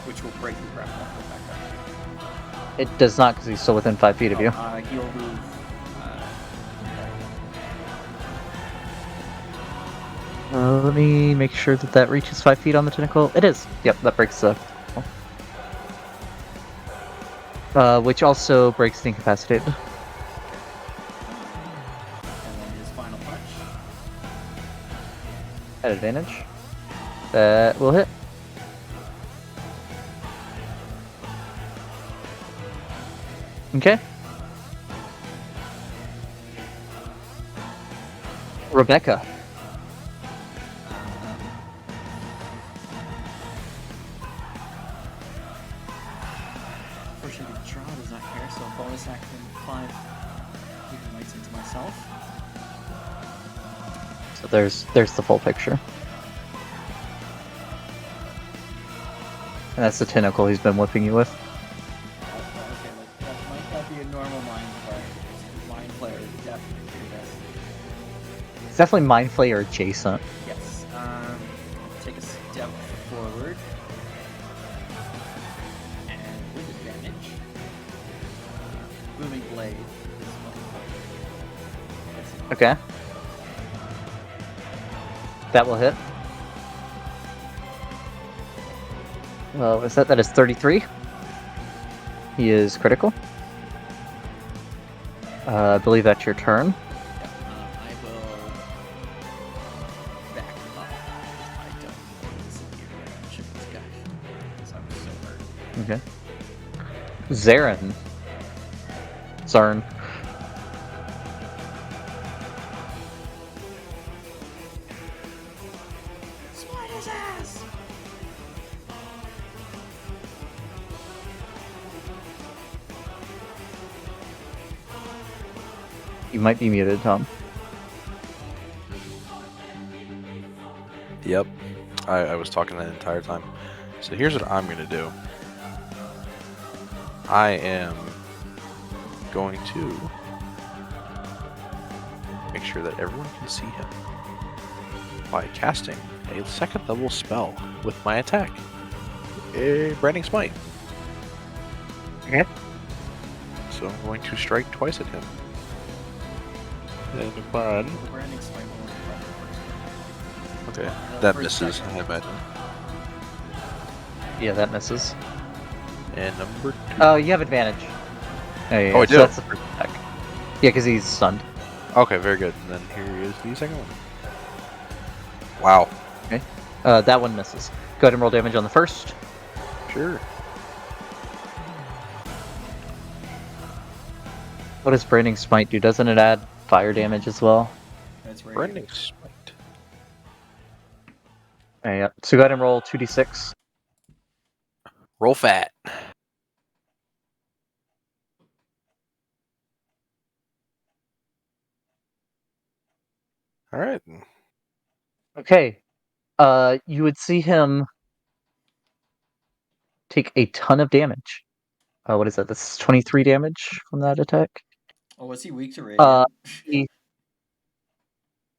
which will break the grapple and go back up. It does not, because he's still within 5 feet of you. He'll move. Let me make sure that that reaches 5 feet on the tentacle. It is. Yep, that breaks the... which also breaks the incapacitated. And then his final punch. At advantage. That will hit. Okay. Rebecca. Unfortunately, the draw does not care, so bonus action 5 Healing Lights into myself. So there's the full picture. And that's the tentacle he's been whipping you with. Okay, that might not be a normal Mind Flayer. Mind Flayer is definitely the best. It's definitely Mind Flayer adjacent. Yes. Take a step forward. And with advantage. Booming Blade. Okay. That will hit. Well, is that is 33? He is critical. I believe that's your turn. I will back up. I don't want to sit here and ship this guy. Because I'm so hurt. Okay. Xarren. Xarren. Smite his ass! You might be muted, Tom. Yep. I was talking that entire time. So here's what I'm going to do. I am going to make sure that everyone can see him by casting a second level spell with my attack. A Branding Smite. Okay. So I'm going to strike twice at him. And one. The branding smite will only cover the first one. Okay, The that first misses, second. I imagine. Yeah, that misses. And number 2. Oh, you have advantage. Yeah, Oh, I so do? that's the first attack. Yeah, because he's stunned. Okay, very good. And then here is the second one. Wow. Okay. That one misses. Go ahead and roll damage on the first. Sure. What does Branding Smite do? Doesn't it add fire damage as well? That's right. Branding Smite. Yeah. So go ahead and roll 2d6. Roll fat. All right. Okay. You would see him take a ton of damage. What is that? That's 23 damage from that attack. Oh, was he weak to Uh, radiant? he,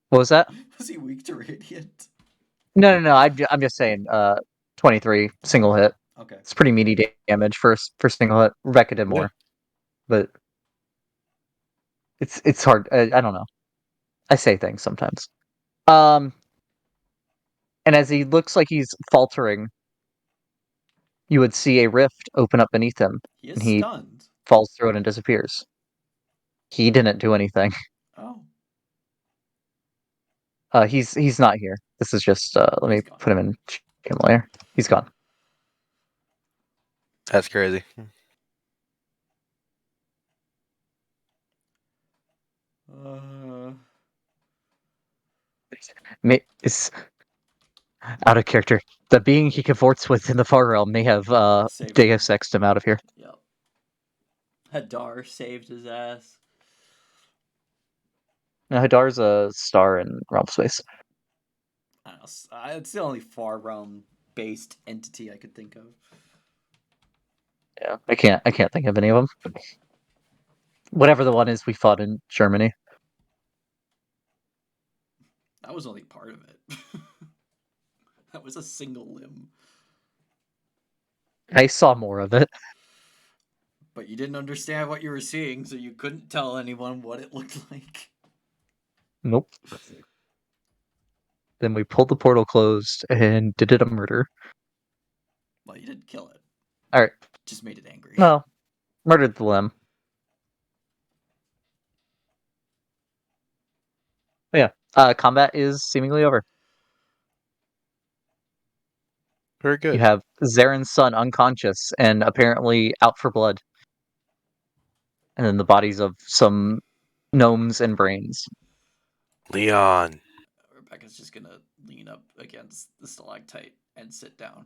what was that? Was he weak to radiant? No. I'm just saying. 23 single hit. Okay. It's pretty meaty damage for single hit. Rebecca did more, but it's hard. I don't know. I say things sometimes. And as he looks like he's faltering, you would see a rift open up beneath him, He is and he stunned. falls through it and disappears. He didn't do anything. Oh, He's not here. This is just let me he's gone. put him in chicken layer. He's gone. That's crazy. Uh, It's out of character. The being he cavorts with in the far realm may have saved him. Deus Exed him out of here. Yep. Hadar saved his ass. Now Hadar's a star in realm space. I don't know. It's the only far realm based entity I could think of. Yeah, I can't think of any of them. Whatever the one is we fought in Germany. That was only part of it. That was a single limb. I saw more of it. But you didn't understand what you were seeing, so you couldn't tell anyone what it looked like. Nope. Then we pulled the portal closed and did it a murder. Well, you didn't kill it. Alright. Just made it angry. No. Murdered the limb. Yeah. Combat is seemingly over. Very good. You have Xarren's son unconscious and apparently out for blood. And then the bodies of some gnomes and brains. Leon. Rebecca's just gonna lean up against the stalactite and sit down.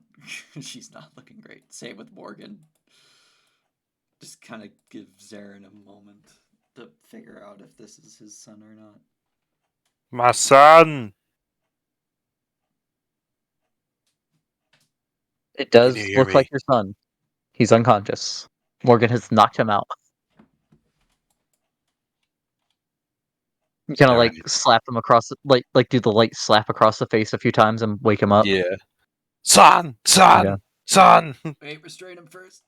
She's not looking great. Same with Morgan. Just kind of give Xarren a moment to figure out if this is his son or not. My son. It Can you does hear look me? like your son. He's unconscious. Morgan has knocked him out. You kind of Alright. slap him across, like do the light slap across the face a few times and wake him up. Yeah. Son! Son! Yeah. Son! Wait, restrain him first.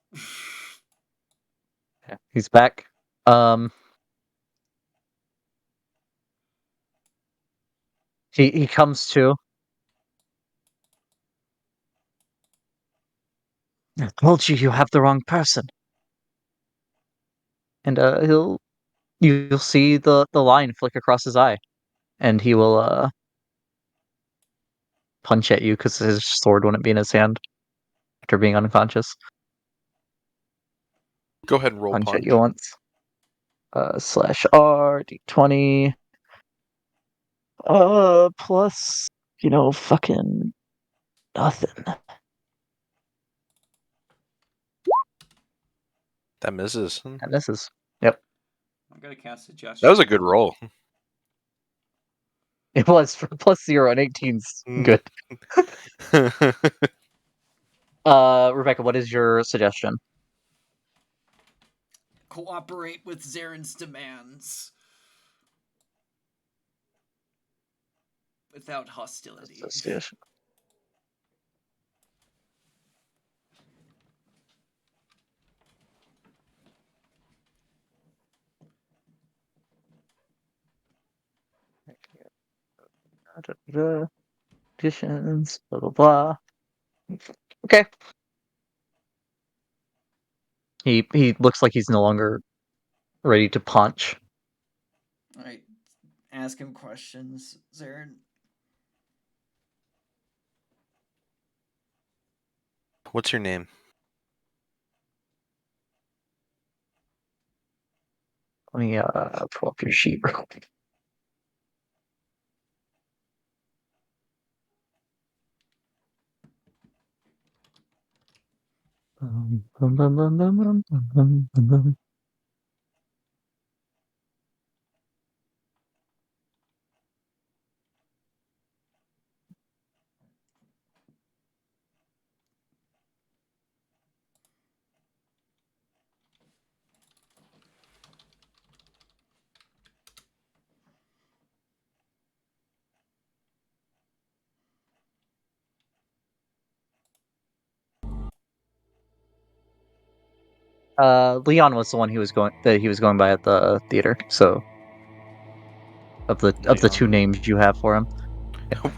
Yeah, he's back. He comes to. I told you you have the wrong person. And you'll see the line flick across his eye, and he will punch at you because his sword wouldn't be in his hand after being unconscious. Go ahead and roll Punch at punch. you once. Slash R D20. Plus, fucking nothing. That misses. And misses. Yep. I'm gonna cast suggestion. That was a good roll. It was for plus 0 and 18's good. Rebecca, what is your suggestion? Cooperate with Xarren's demands without hostility. Suggestion. Conditions, blah blah blah. Okay. He looks like he's no longer ready to punch. Alright, ask him questions, Xarren. What's your name? Let me pull up your sheet real quick. Leon was the one he was going by at the theater. So of the Leon. two names you have for him,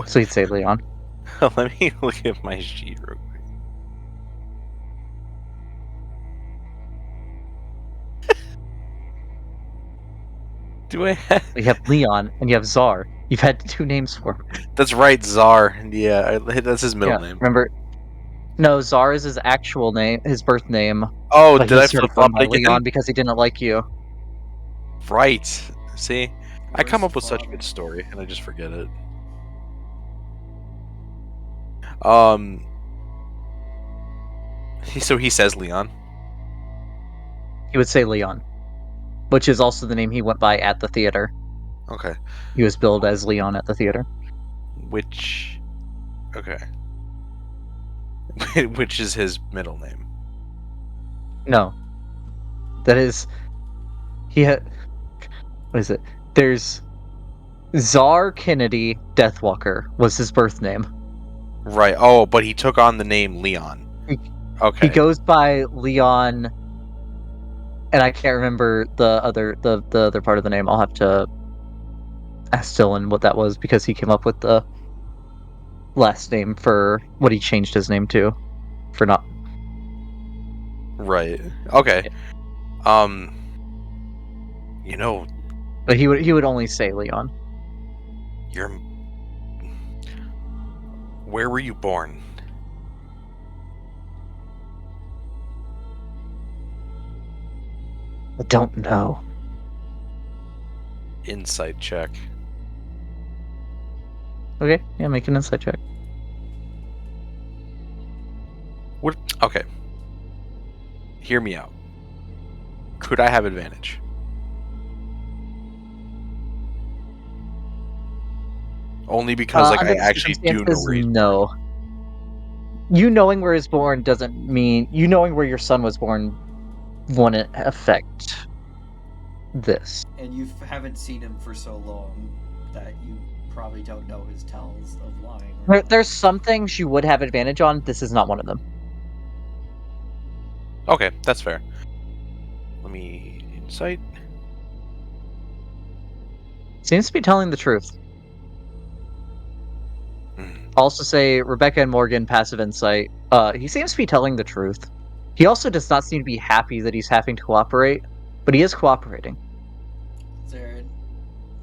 so you'd say Leon. Let me look at my sheet real quick. Do I have... You have Leon and you have Czar. You've had 2 names for him. That's right, Czar. Yeah, that's his middle name. Remember? No, Czar is his actual name, his birth name. Oh, But did he I started flip going flop by it again? Leon because he didn't like you. Right. See, I come Worst up with such a father. good story and I just forget it. So he says Leon. He would say Leon, which is also the name he went by at the theater. Okay. He was billed as Leon at the theater. Which... Okay. Which is his middle name. No. That is... He had... What is it? There's... Czar Kennedy Deathwalker was his birth name. Right. Oh, but he took on the name Leon. Okay. He goes by Leon... And I can't remember the other part of the name. I'll have to ask Dylan what that was, because he came up with the last name for what he changed his name to. For not... Right. Okay. You know, But he would only say Leon. you're... Where were you born? I don't know. Insight check. Okay, yeah, make an insight check. What? Okay. Hear me out. Could I have advantage? Only because, like, I Under the actually do know circumstances, where he's no. You knowing where he's born doesn't mean... You knowing where your son was born wouldn't affect this. And you haven't seen him for so long that you probably don't know his tells of lying. There's some things you would have advantage on. This is not one of them. Okay, that's fair. Let me... Insight? Seems to be telling the truth. Hmm. I'll also say Rebecca and Morgan, passive insight. He seems to be telling the truth. He also does not seem to be happy that he's having to cooperate, but he is cooperating. Xarren,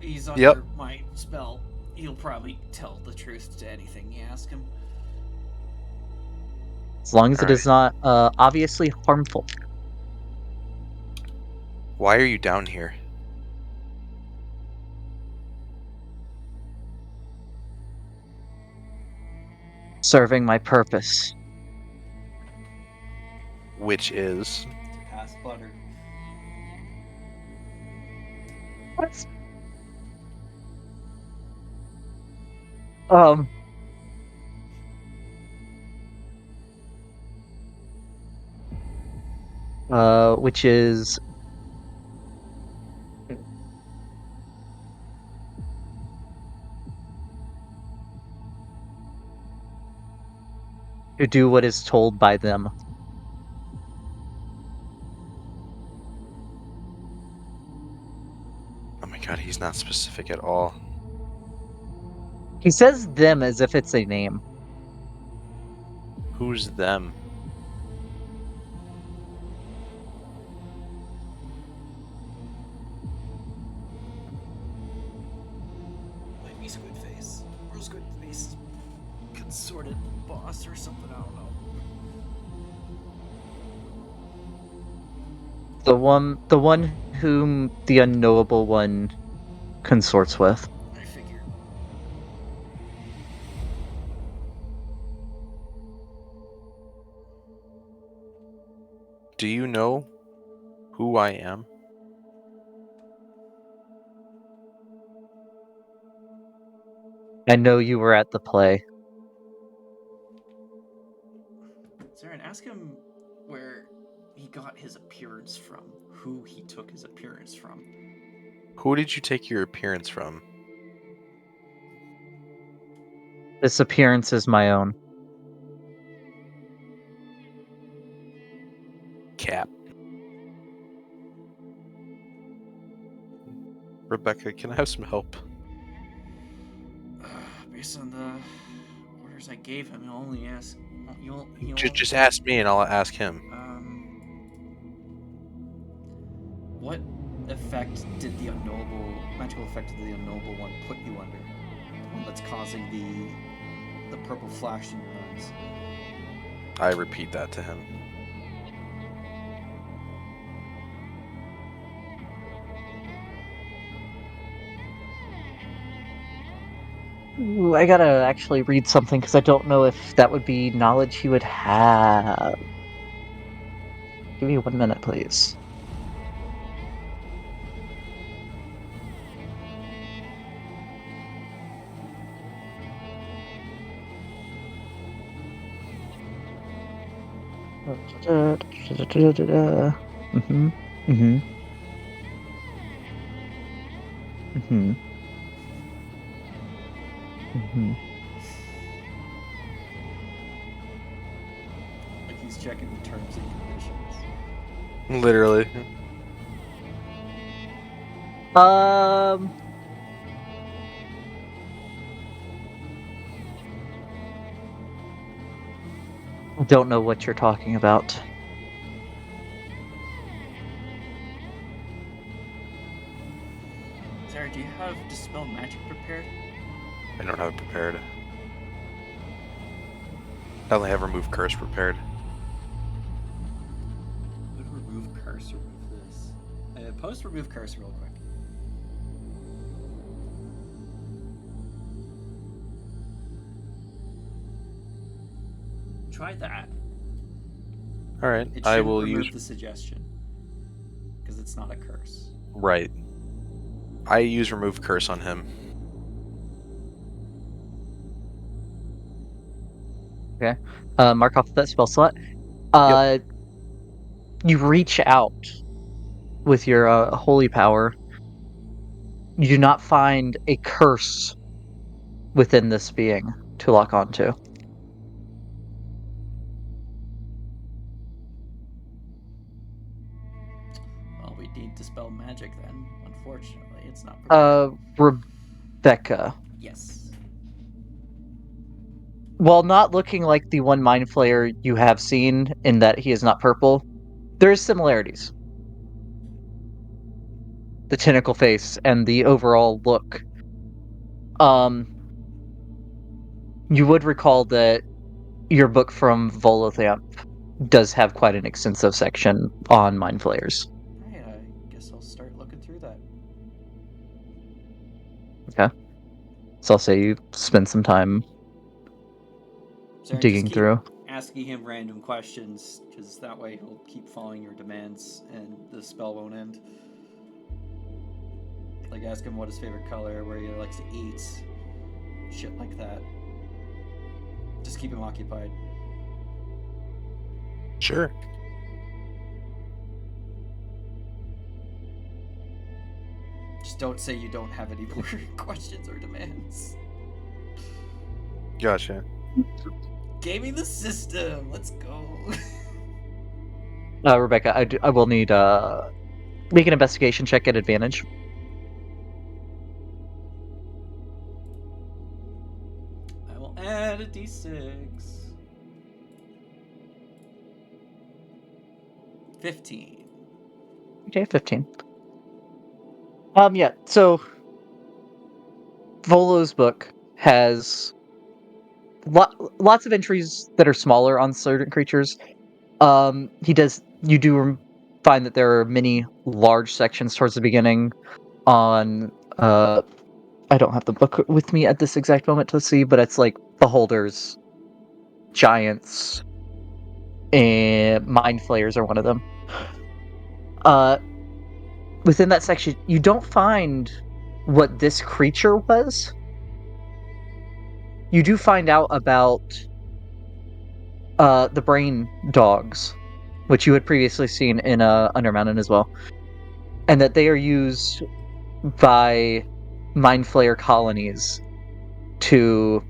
he's under Yep. my spell. He'll probably tell the truth to anything you ask him. As long as it is not obviously harmful. Why are you down here? Serving my purpose. Which is... To pass butter. What? Um... which is... to do what is told by them. Oh my god, he's not specific at all. He says them as if it's a name. Who's them? Might be Squidface. Or Squidface consorted boss or something, I don't know. The one whom the Unknowable one consorts with. I figured. Do you know who I am? I know you were at the play. Xarren, ask him where he got his appearance from. Who he took his appearance from. Who did you take your appearance from? This appearance is my own. Cap. Rebecca, can I have some help? Based on the orders I gave him, he'll only ask. Just ask me and I'll ask him. What effect did the magical effect of the unknowable one put you under? The one that's causing the purple flash in your eyes. I repeat that to him. Ooh, I gotta actually read something because I don't know if that would be knowledge he would have. Give me 1 minute, please. Mm-hmm. Mm-hmm. Mm-hmm. Mm-hmm. Like he's checking the terms and conditions. Literally. Don't know what you're talking about. Sarah, do you have Dispel Magic prepared? I don't have it prepared. I only have Remove Curse prepared. Would Remove Curse remove this? Post Remove Curse real quick. Try that. Alright, It I shouldn't will remove use... the suggestion. Because it's not a curse. Right. I use Remove Curse on him. Okay. Mark off that spell slot. You reach out with your holy power. You do not find a curse within this being to lock onto. Well, we need Dispel Magic then. Unfortunately, it's not prepared. Rebecca. Yes. While not looking like the one Mind Flayer you have seen in that he is not purple, there's similarities. The tentacle face and the overall look. You would recall that your book from Volothamp does have quite an extensive section on Mind Flayers. Alright, I guess I'll start looking through that. Okay. So I'll say you spend some time Sarah, digging just keep through. asking him random questions, because that way he'll keep following your demands and the spell won't end. Like, ask him what his favorite color, where he likes to eat, shit like that. Just keep him occupied. Sure. Just don't say you don't have any more questions or demands. Gotcha. Gaming the system, let's go. Rebecca, I will need make an investigation check at advantage. I will add a d6. 15. Okay, 15. Yeah, so Volo's book has lots of entries that are smaller on certain creatures. You do find that there are many large sections towards the beginning on I don't have the book with me at this exact moment to see, but it's like beholders, giants, and mind flayers are one of them. Within that section, you don't find what this creature was. You do find out about the brain dogs, which you had previously seen in Undermountain as well, and that they are used by Mind Flayer colonies to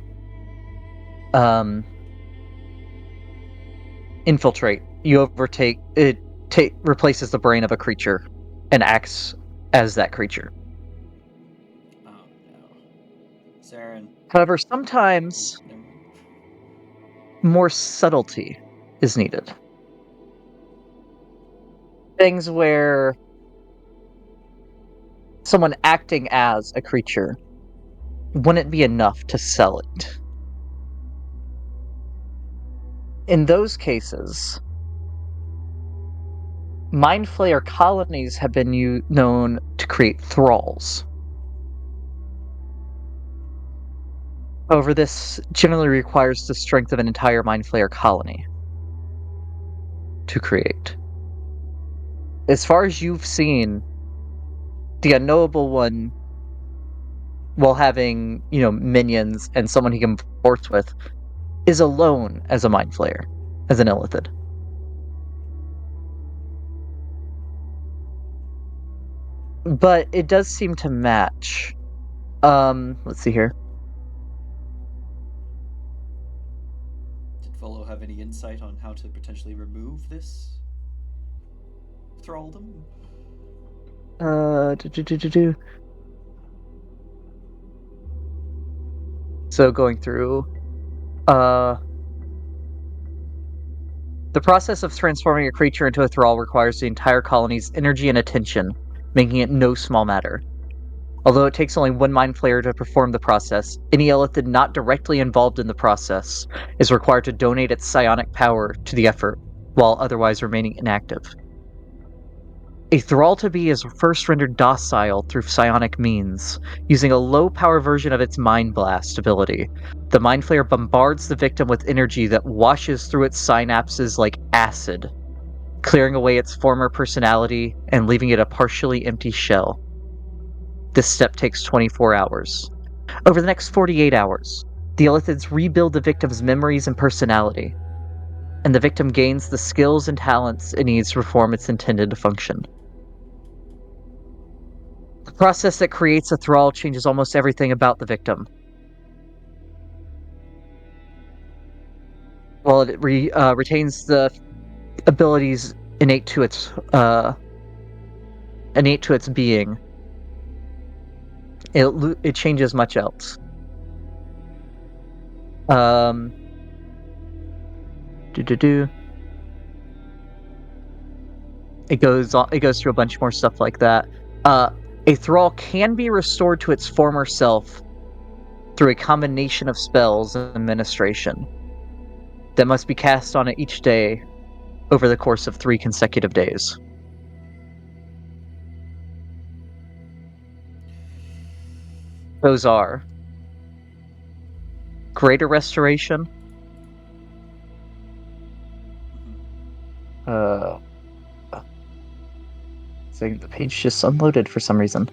infiltrate. You overtake it. Replaces the brain of a creature and acts as that creature. However, sometimes Never mind. more subtlety is needed. Things where someone acting as a creature wouldn't be enough to sell it. In those cases, Mind Flayer colonies have been known to create thralls. However, this generally requires the strength of an entire Mind Flayer colony to create. As far as you've seen, the Unknowable one, while having, minions and someone he can force with, is alone as a Mind Flayer, as an Illithid. But it does seem to match. Let's see here. Did Volo have any insight on how to potentially remove this thralldom? So going through, the process of transforming a creature into a thrall requires the entire colony's energy and attention, making it no small matter. Although it takes only one Mind Flayer to perform the process, any Illithid not directly involved in the process is required to donate its psionic power to the effort, while otherwise remaining inactive. A Thrall to be is first rendered docile through psionic means, using a low-power version of its Mind Blast ability. The Mind Flayer bombards the victim with energy that washes through its synapses like acid, clearing away its former personality and leaving it a partially empty shell. This step takes 24 hours. Over the next 48 hours, the Illithids rebuild the victim's memories and personality, and the victim gains the skills and talents it needs to perform its intended function. The process that creates a thrall changes almost everything about the victim. While it retains the abilities innate to its being, it changes much else. It goes through a bunch more stuff like that. A thrall can be restored to its former self through a combination of spells and administration that must be cast on it each day over the course of 3 consecutive days. Those are Greater Restoration, saying the page just unloaded for some reason.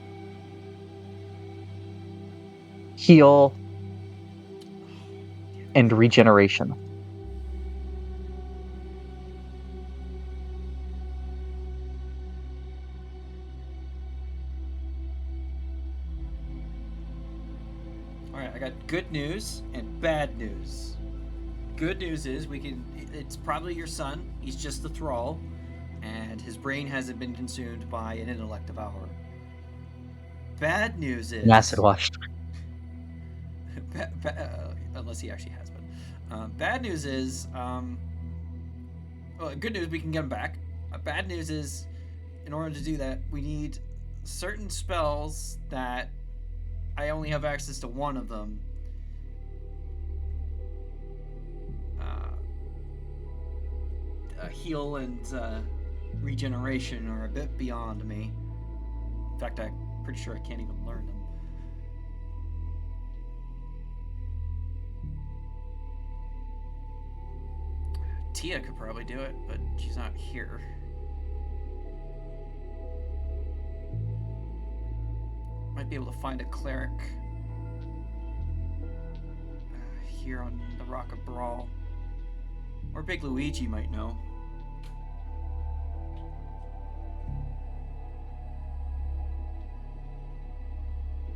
Heal and Regeneration. Alright, I got good news and bad news. Good news is it's probably your son. He's just a thrall, and his brain hasn't been consumed by an intellect devour. Bad news is Acid washed. unless he actually has been. Bad news is, good news, we can get him back. Bad news is, in order to do that, we need certain spells that I only have access to one of them. Heal and regeneration are a bit beyond me. In fact, I'm pretty sure I can't even learn them. Tia could probably do it, but she's not here. Might be able to find a cleric here on the Rock of Bral. Or Big Luigi might know.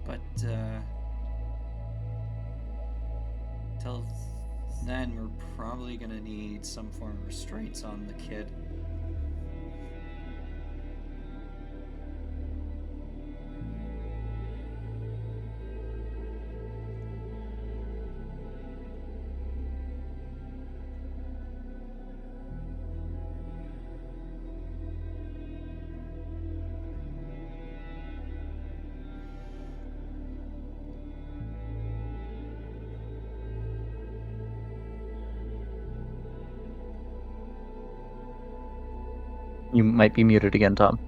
But, till then, we're probably gonna need some form of restraints on the kid. You might be muted again, Tom.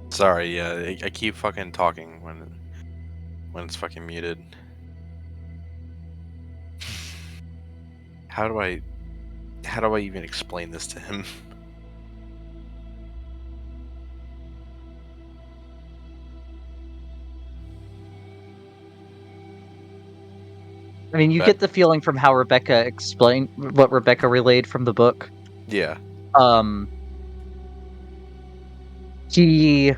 Sorry, yeah, I keep fucking talking when it's fucking muted. How do I even explain this to him? I mean, you But- get the feeling from how Rebecca explained what Rebecca relayed from the book. Yeah. He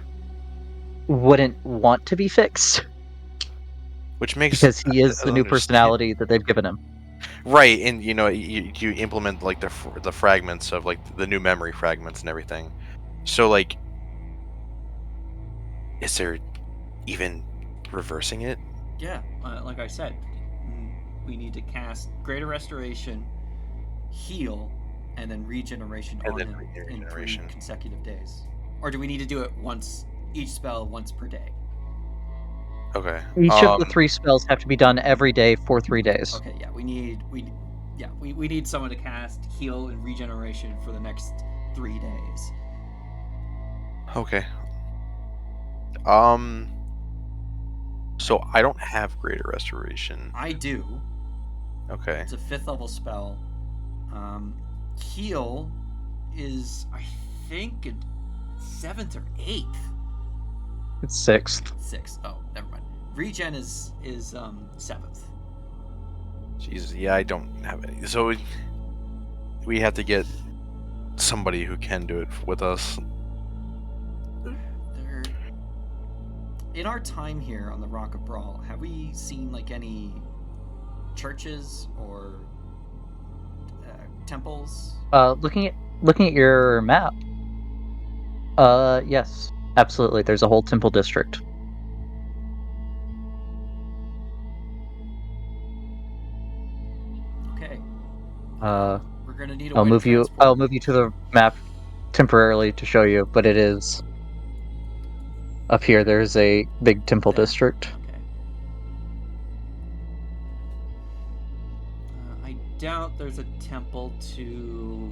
wouldn't want to be fixed Which makes because he is I the don't new understand. personality that they've given him. Right, and you implement like the fragments of like the new memory fragments and everything. So like, is there even reversing it? Yeah, like I said, we need to cast Greater Restoration, Heal, and then Regeneration And on then him in 3 regeneration. consecutive days. Or do we need to do it once, each spell once per day? Okay. Each of the 3 spells have to be done every day for 3 days. Okay, yeah, we need someone to cast Heal and Regeneration for the next 3 days. Okay. So I don't have Greater Restoration. I do. Okay. It's a 5th level spell. Heal is, I think, 7th or 8th. It's 6th. 6th. Oh, never mind. Regen is 7th. Jesus, yeah, I don't have any. So we have to get somebody who can do it with us. In our time here on the Rock of Bral, have we seen like any churches or temples? Looking at your map. Yes, absolutely. There's a whole temple district. Okay. We're gonna need a I'll way move to you. transport. I'll move you to the map temporarily to show you, but it is up here. There's a big temple district. Okay. I doubt there's a temple to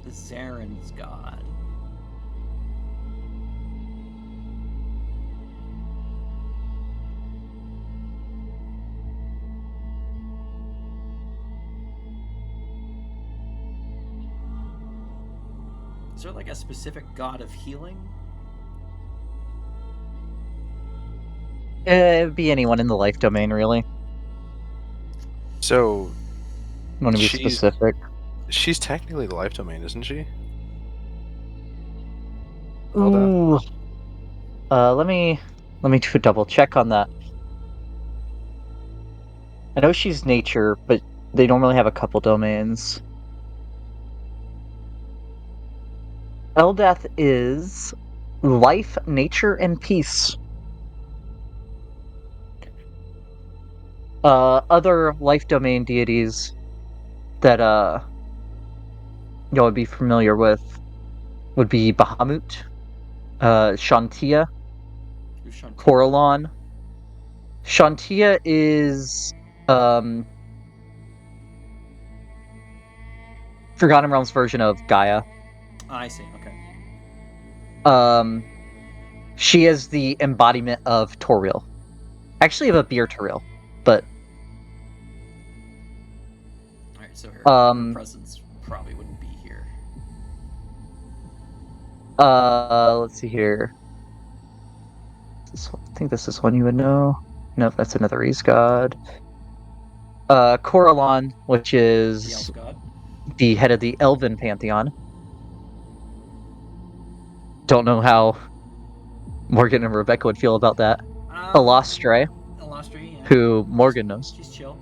Xarren's god. Is there like a specific god of healing? It'd be anyone in the life domain, really. So I want to be specific. She's technically the life domain, isn't she? Ooh. Let me do a double check on that. I know she's nature, but they normally have a couple domains. Eldath is life, nature, and peace. Other life domain deities that y'all would be familiar with would be Bahamut, Shantia, Coralon. Shantia is Forgotten Realms version of Gaia. I see. Okay. She is the embodiment of Toril. Actually, of a beer Toril, but all right. So her presence probably wouldn't be here. Let's see here. I think this is one you would know. Nope, that's another East god. Coralon, which is The elf god. the head of the Elven pantheon. Don't know how Morgan and Rebecca would feel about that. Elastre, yeah. who Morgan knows. She's chill.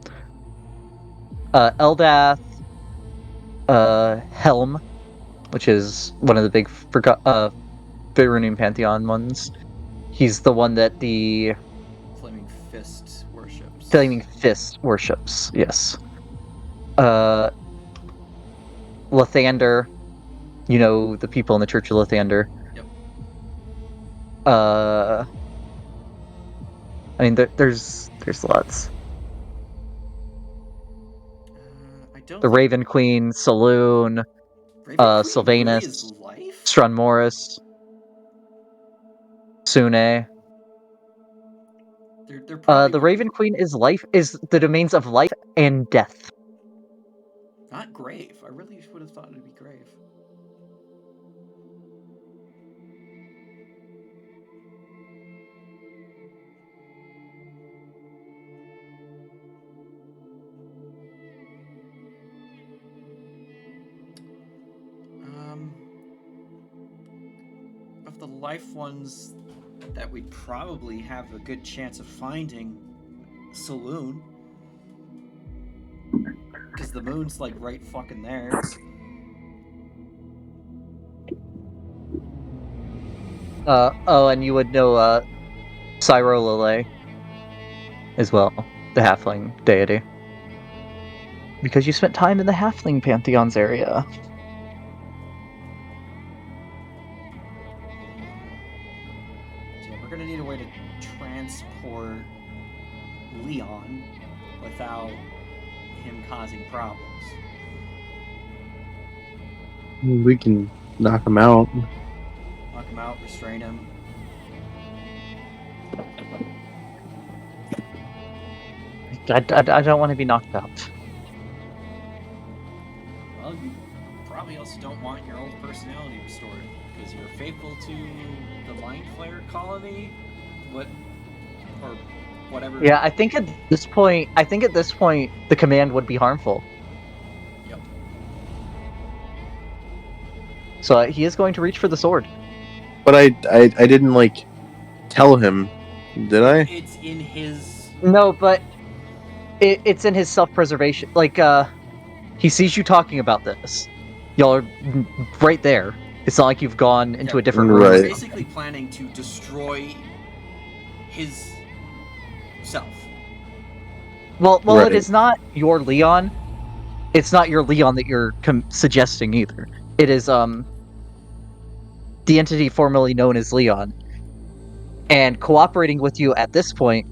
Eldath, Helm, which is one of the big Faerunian pantheon ones. He's the one that the Flaming Fist worships. Flaming Fist worships, yes. Lathander, you know the people in the Church of Lathander. Yep. I mean, there's lots. the Raven Queen, Saloon, Raven Queen really Sylvanus, is life? Strun Morris, Sune. They're probably The Raven Queen is the domains of life and death. not grave. I really would have thought it'd be grave. Of the life ones that we'd probably have a good chance of finding, Saloon. Because the moon's like right fucking there. And you would know Cyro Lele as well, the halfling deity. Because you spent time in the halfling pantheons area. So yeah, we're gonna need a way to transport Leon without him causing problems. We can knock him out. Knock him out, restrain him. I don't want to be knocked out. Well, you probably also don't want your old personality restored because you're faithful to the Mind Flayer colony. What or whatever. Yeah, I think at this point, the command would be harmful. Yep. So he is going to reach for the sword. But I didn't like tell him, did I? It's in his. No, but it's in his self-preservation. Like, he sees you talking about this. Y'all are right there. It's not like you've gone into a different room. Right. We're basically planning to destroy his self. Well, Right. it is not your Leon. It's not your Leon that you're suggesting either. It is the entity formerly known as Leon. And cooperating with you at this point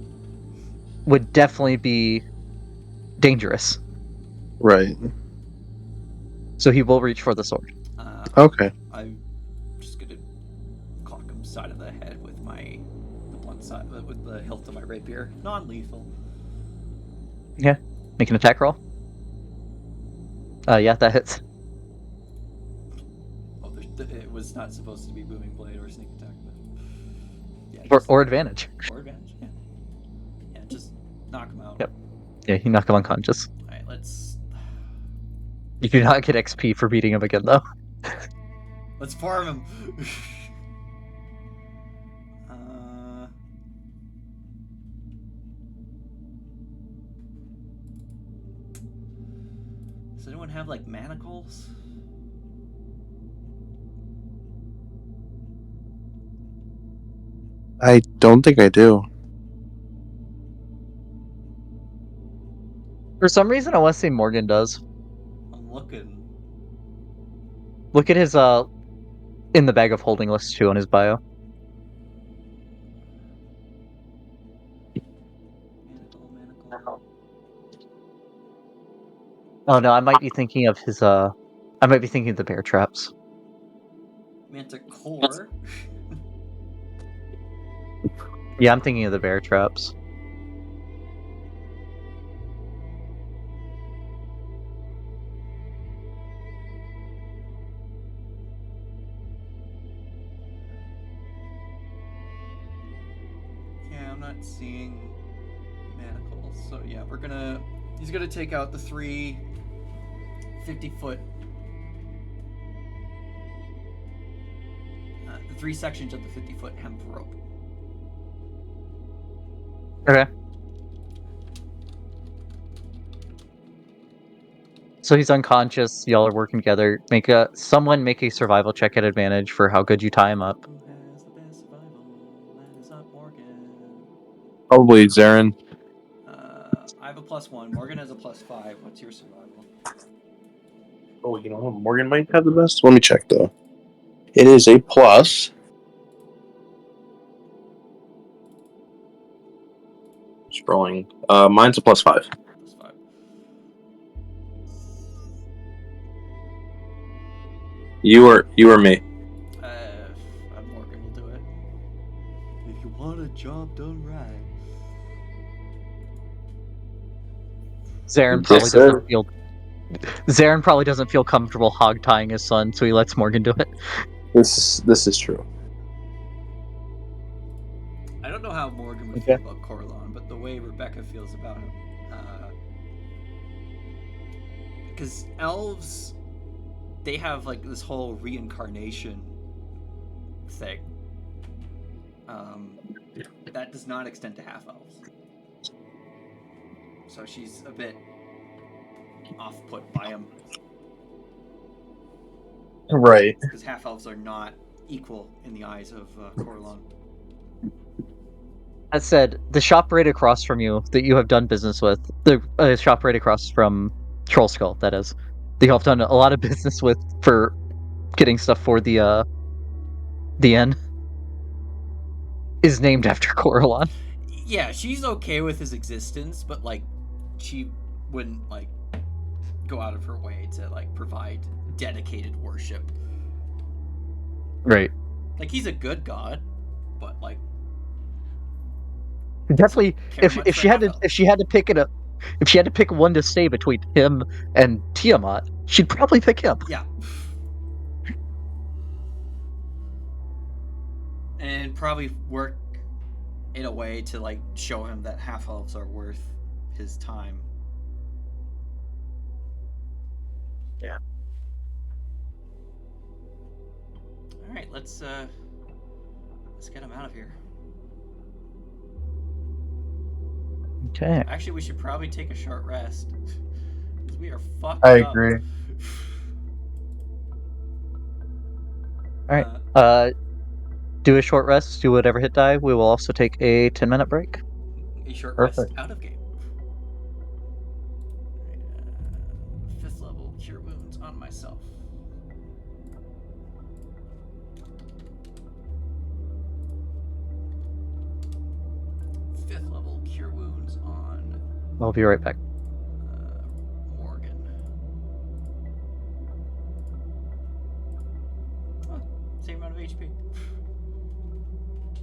would definitely be dangerous. Right. So he will reach for the sword. Okay. I'm just gonna clock him side of the head with the blunt side with the hilt of my rapier, non-lethal. Yeah. Make an attack roll. Yeah, that hits. Oh, it was not supposed to be booming blade or sneak attack, but yeah, Or advantage. Or advantage, yeah. Yeah, just knock him out. Yep. Yeah, you knock him unconscious. Alright, let's You do not get XP for beating him again, though. farm him. Does anyone have like manacles? I don't think I do. For some reason, I want to say Morgan does. I'm looking. Look at his in the bag of holding list too on his bio. Manacle. Oh no, I might be thinking of his I might be thinking of the bear traps. Manticore. Yeah, I'm thinking of the bear traps. Yeah, I'm not seeing manacles. So yeah, he's gonna take out the 3 50-foot the 3 sections of the 50-foot hemp rope. Okay. So he's unconscious. Y'all are working together. Someone make a survival check at advantage for how good you tie him up. Who has the best survival? That is not Morgan. Probably Xarren. I have a +1. Morgan has a +5. What's your survival? Oh, you know what? Morgan might have the best. Let me check though. It is a plus. Scrolling. Mine's a +5. +5. You or me? Morgan will do it. If you want a job done right. Xarren Yes, sir. probably doesn't feel comfortable hog tying his son, so he lets Morgan do it. This is true. I don't know how Morgan would Okay. feel about Corlon, but the way Rebecca feels about him, because elves, they have like this whole reincarnation thing. That does not extend to half elves. So she's a bit off put by him. Right. Because half elves are not equal in the eyes of Corlon. That said, the shop right across from you that you have done business with, the shop right across from Troll Skull, that is, that you have done a lot of business with for getting stuff for the inn, is named after Coralon. Yeah, she's okay with his existence, but like, she wouldn't like go out of her way to like provide dedicated worship. Right. Like, he's a good god, but like, Definitely, care much if for she had to half-elves. if she had to pick it up, if she had to pick one to stay between him and Tiamat, she'd probably pick him. Yeah. And probably work in a way to like show him that half elves are worth his time. Yeah. All right, let's get him out of here. Okay. Actually, we should probably take a short rest. Because we are fucked I up. agree. All right. Do a short rest. Do whatever hit die. We will also take a 10-minute break. A short Perfect. rest out of game. Fifth level cure wounds on myself. Fifth level cure wounds on I'll be right back. Morgan. Oh, same amount of HP.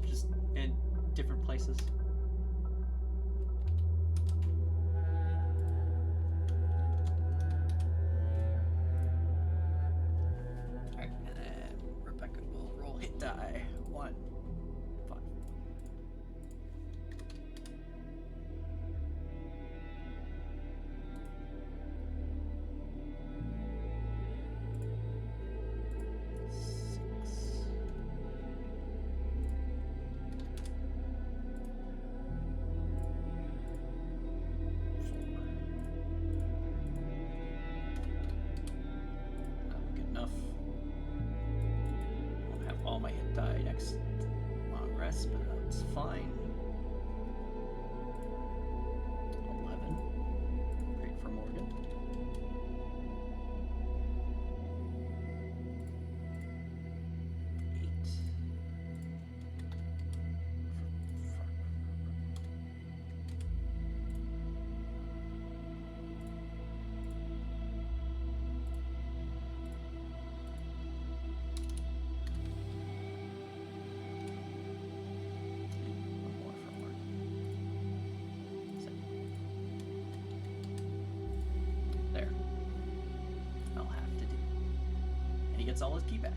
Just in different places. Alright, and then Rebecca will roll hit die. 1, 5. Good enough. I don't have all my hit die next long rest, but that's fine. 11. Great for Morgan. 8. One more for Morgan. 7. There. I'll have to do. And he gets all his key back.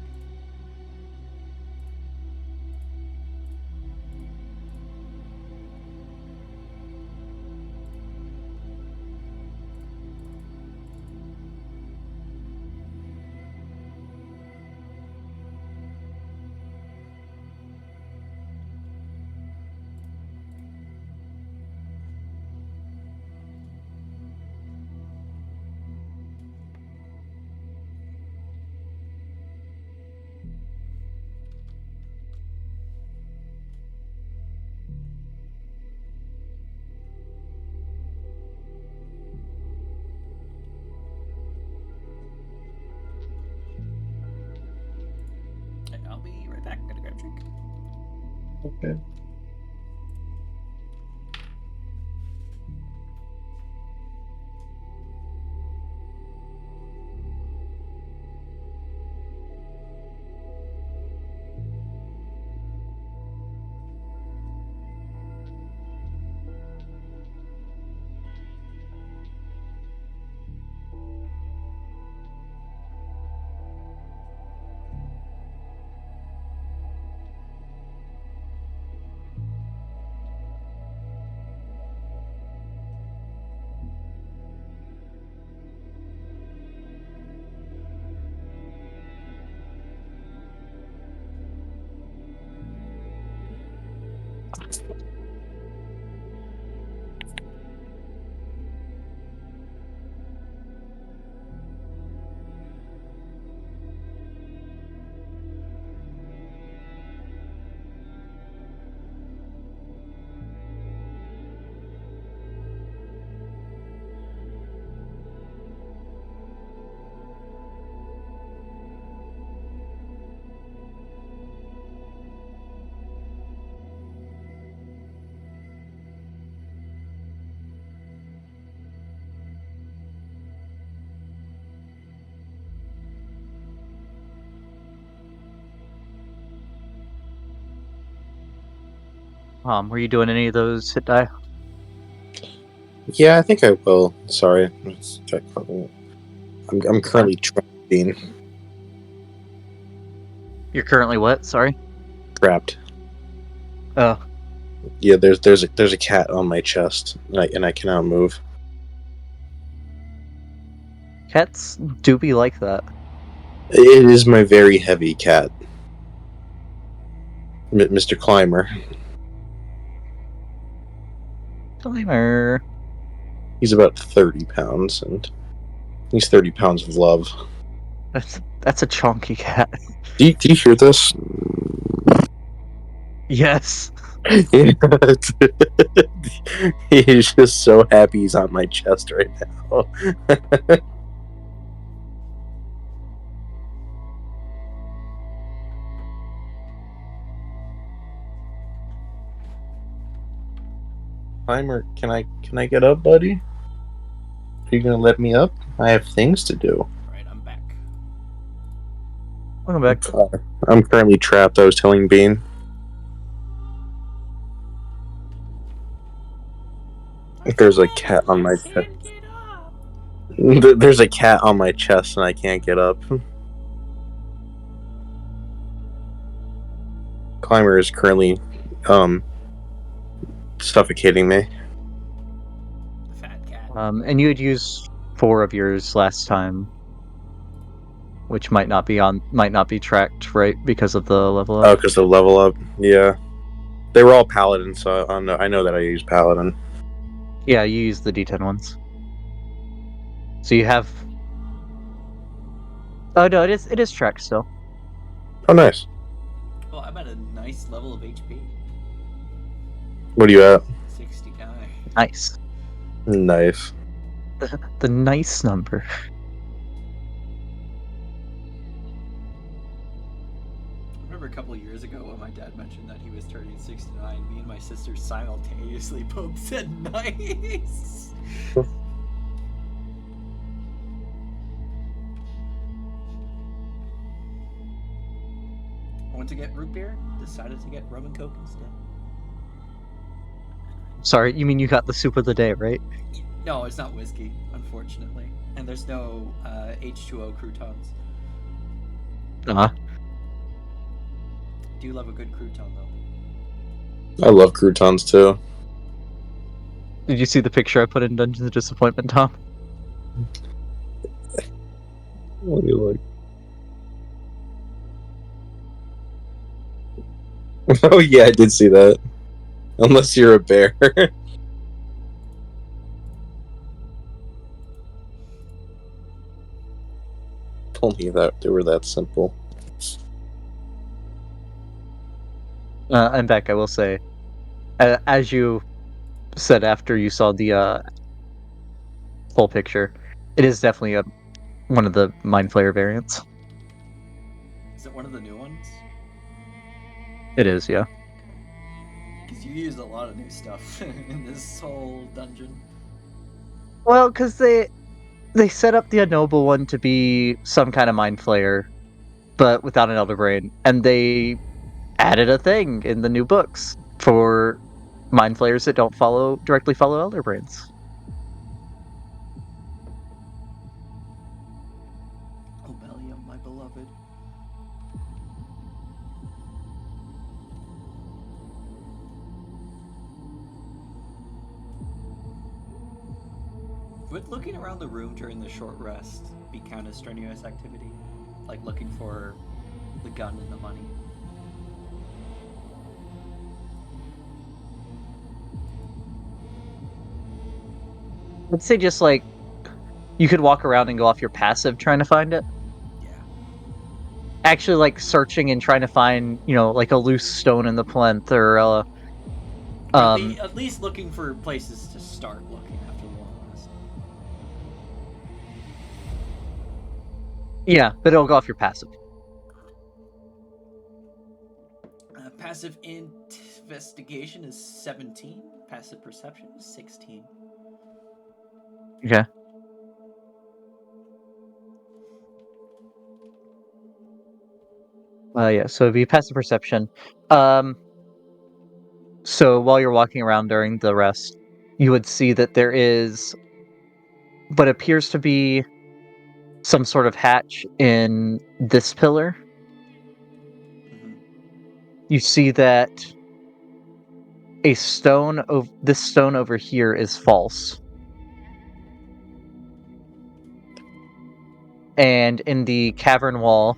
And I'll be right back. I'm gonna grab a drink. Okay. Were you doing any of those hit die? Yeah, I think I will. Sorry. I'm currently You're currently what? Sorry. trapped. Oh, Yeah, there's a cat on my chest, and I cannot move. cats do be like that. It is my very heavy cat, Mr. Climber. Timer. He's about 30 pounds, and he's 30 pounds of love. That's a chunky cat. Do you hear this? Yes. He's just so happy he's on my chest right now. Climber, can I get up, buddy? Are you gonna let me up? I have things to do. Alright, I'm back. Welcome back. I'm currently trapped. I was telling Bean. There's a cat on my chest. There's a cat on my chest and I can't get up. Climber is currently suffocating me. Fat cat. And you had used 4 of yours last time, which might not be tracked, right? Because of the level Oh, up. because the level up. Yeah, they were all paladin, so I know that I use paladin. Yeah, you use the D10 ones. So you have. Oh no, it is tracked still. Oh, nice. Well, I'm at a nice level of HP. What are you at? 60 Nice. Nice. The nice number. I remember a couple of years ago when my dad mentioned that he was turning 69, me and my sister simultaneously both said nice. I went to get root beer, decided to get rum and coke instead. Sorry, you mean you got the soup of the day, right? No, it's not whiskey, unfortunately. And there's no H2O croutons. Uh-huh. Do you love a good crouton, though? I love croutons too. Did you see the picture I put in Dungeons of Disappointment, Tom? What do you like? Oh yeah, I did see that. Unless you're a bear. Only that they were that simple. And Beck, I will say, as you said after you saw the full picture, it is definitely one of the Mind Flayer variants. Is it one of the new ones? It is, yeah. Because you used a lot of new stuff in this whole dungeon. Well, because they set up the Unknowable one to be some kind of Mind Flayer, but without an Elder Brain, and they added a thing in the new books for Mind Flayers that don't directly follow Elder Brains. Obelium, my beloved. Would looking around the room during the short rest be kind of strenuous activity? Like looking for the gun and the money? I'd say just like you could walk around and go off your passive trying to find it. Yeah. Actually, like searching and trying to find, like a loose stone in the plinth or Or um at least looking for places to start looking after the long rest. yeah, but it'll go off your passive. Passive investigation is 17. Passive perception is 16. Okay. Yeah, so it'd be passive perception. So while you're walking around during the rest, you would see that there is what appears to be some sort of hatch in this pillar. Mm-hmm. You see that this stone over here is false. And in the cavern wall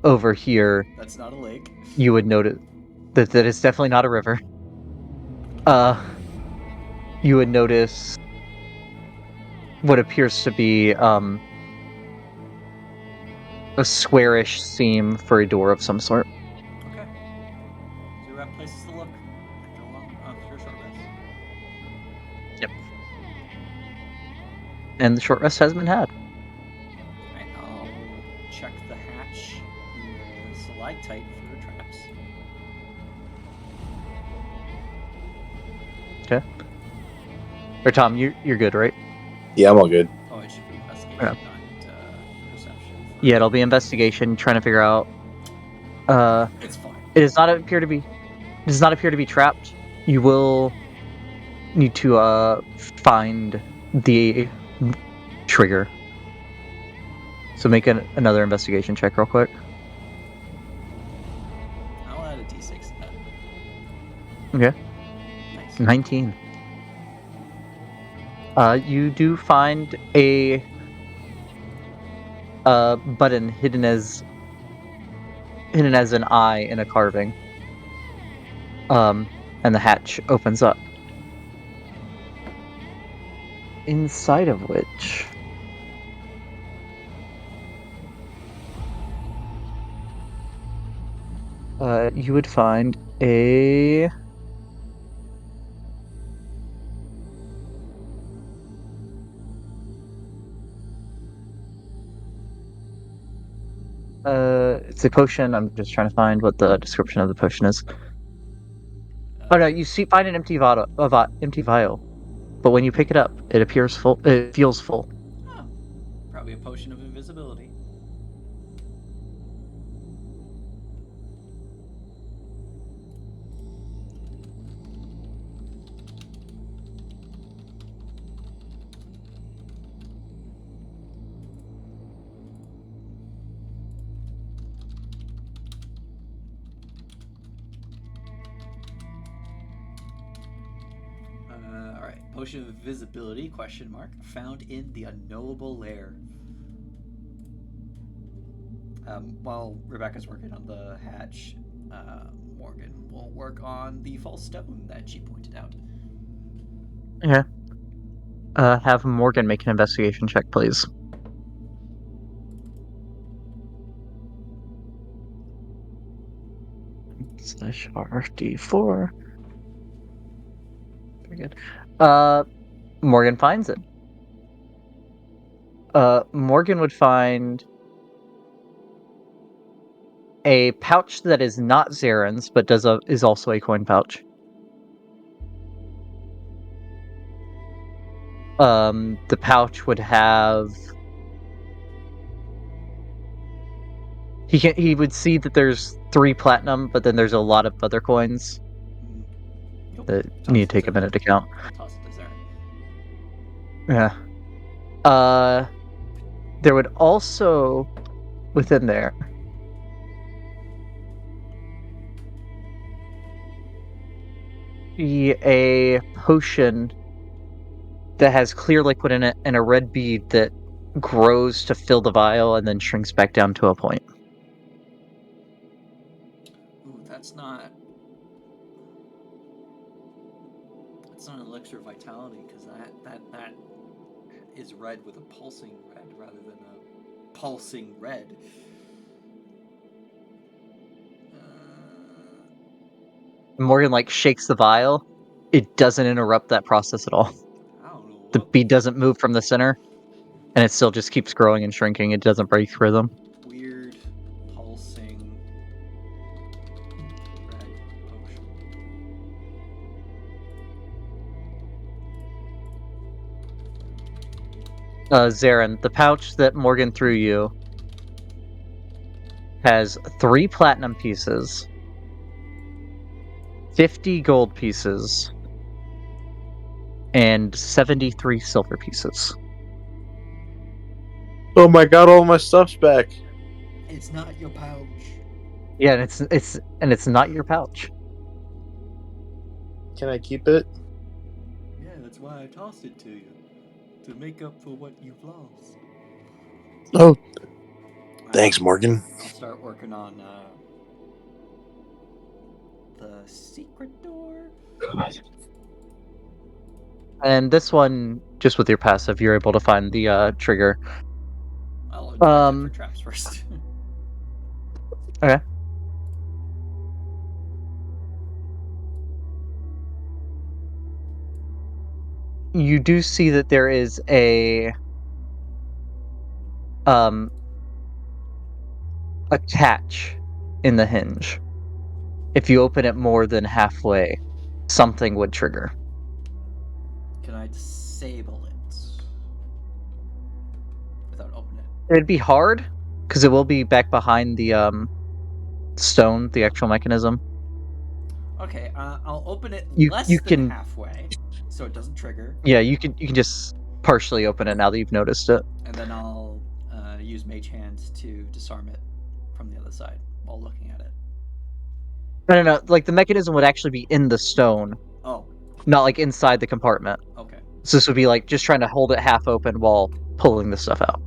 over here, That's not a lake. you would notice that it's definitely not a river. You would notice what appears to be a squarish seam for a door of some sort. Okay. So we have places to look after a short rest. Yep. And the short rest has been had. Alright, I'll check the hatch in the stalactite for traps. Okay. Or Tom, you're good, right? Yeah, I'm all good. Oh, it should be investigation, Yeah. not perception. Yeah, it'll be investigation, trying to figure out. It's fine. It does not appear to be trapped. You will need to find the trigger. So make another investigation check real quick. I'll add a d6 to that. Okay. Nice. 19. You do find a button hidden as an eye in a carving. And the hatch opens up. Inside of which you would find a it's a potion. I'm just trying to find what the description of the potion is. Oh no, you find an empty vial, but when you pick it up, it appears full. It feels full. Oh, probably a potion of invisibility. Alright. Potion of invisibility, ? Found in the Unknowable lair. While Rebecca's working on the hatch, Morgan will work on the false stone that she pointed out. Yeah. Have Morgan make an investigation check, please. /RD4. Very good. Morgan finds it. Morgan would find a pouch that is not Xarren's, but is also a coin pouch. The pouch would have. He would see that there's 3 platinum, but then there's a lot of other coins Nope. that need to take a minute to count. Toss it to Xarren. Yeah. There would also within there be a potion that has clear liquid in it and a red bead that grows to fill the vial and then shrinks back down to a point. Ooh, that's not an elixir of vitality, because that is red with a pulsing red rather than a pulsing red. Morgan like shakes the vial. It doesn't interrupt that process at all. I don't know The what bead doesn't move from the center, and it still just keeps growing and shrinking. It doesn't break rhythm. weird pulsing red potion. Xarren, the pouch that Morgan threw you has 3 platinum pieces, 50 gold pieces, and 73 silver pieces. Oh my god, all my stuff's back. It's not your pouch. Yeah, and it's not your pouch. Can I keep it? Yeah, that's why I tossed it to you. To make up for what you've lost. Oh, thanks, Morgan. I'll start working on the secret door. And this one, just with your passive, you're able to find the trigger. I'll interact it for traps first. Okay. You do see that there is a catch in the hinge. If you open it more than halfway, something would trigger. Can I disable it without opening it? It'd be hard because it will be back behind the stone, the actual mechanism. Okay, I'll open it You less than can halfway, so it doesn't trigger. Yeah, you can just partially open it now that you've noticed it. And then I'll use Mage Hand to disarm it from the other side while looking at it. No, like the mechanism would actually be in the stone, Oh, not like inside the compartment. okay. So this would be like just trying to hold it half open while pulling the stuff out.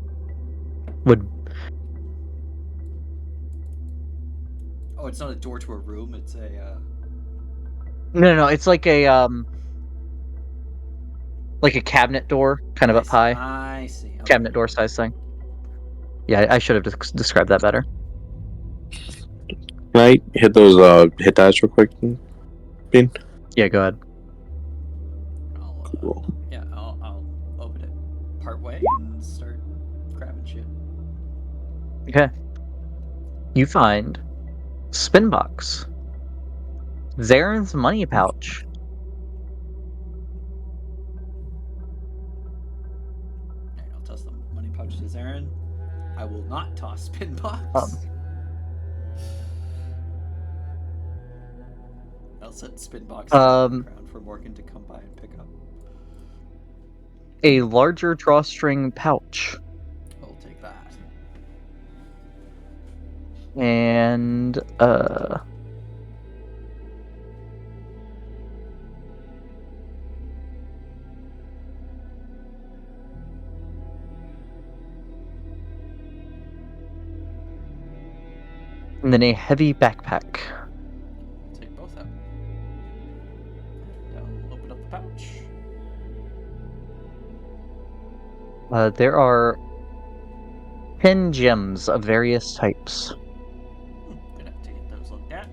Oh, it's not a door to a room. It's a. No, it's like a cabinet door, kind of up high, I see. Okay. cabinet door size thing. Yeah, I should have described that better. Can I hit those hit dice real quick, Bean? Yeah, go ahead. Cool. Yeah, I'll open it part way and start grabbing shit. Okay. You find spin box, Xarren's money pouch. Alright, I'll toss the money pouch to Xarren. I will not toss spin box. I'll set spin box on the ground for Morgan to come by and pick up. A larger drawstring pouch. I'll take that. And then a heavy backpack. I'll take both out. And I'll open up the pouch. There are 10 gems of various types. Gonna have to get those looked at.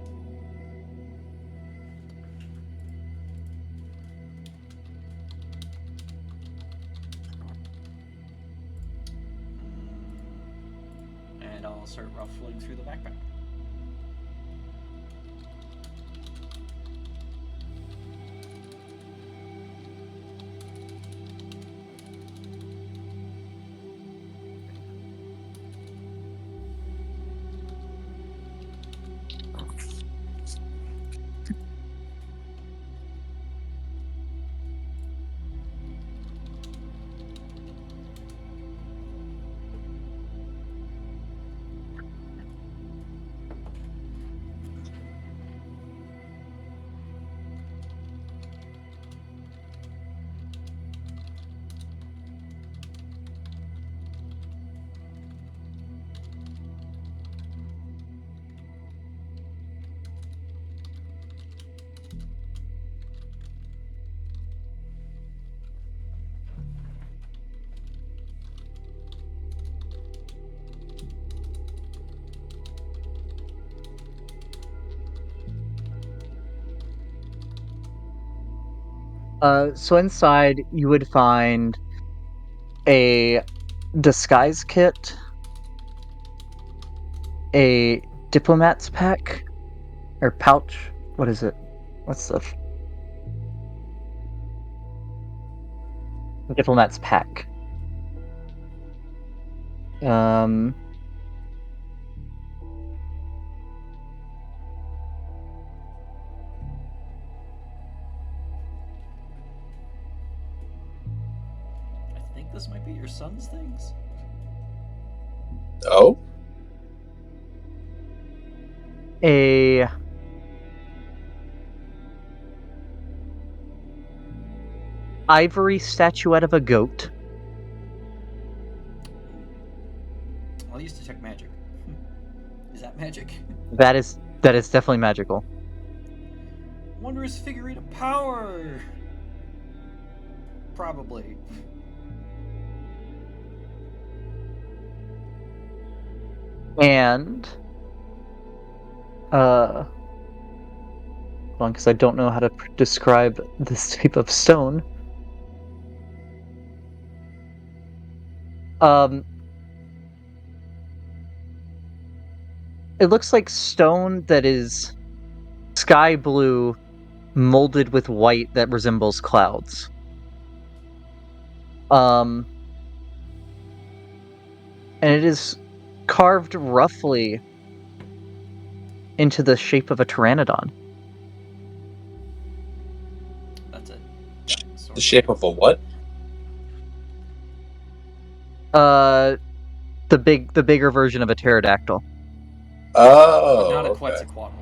And I'll start ruffling through the backpack. So inside you would find a disguise kit, a diplomat's pack, or pouch. What is it? What's the diplomat's pack? Um, I think this might be your son's things. Oh, a ivory statuette of a goat. I'll use detect magic. Is that magic? That is definitely magical. Wondrous figurine of power. Probably. And hold on, because I don't know how to describe this type of stone. It looks like stone that is sky blue molded with white that resembles clouds. And it is carved roughly into the shape of a pteranodon. That's it. the shape of a what? The bigger version of a pterodactyl. Oh, Not a okay. Quetzalcoatl.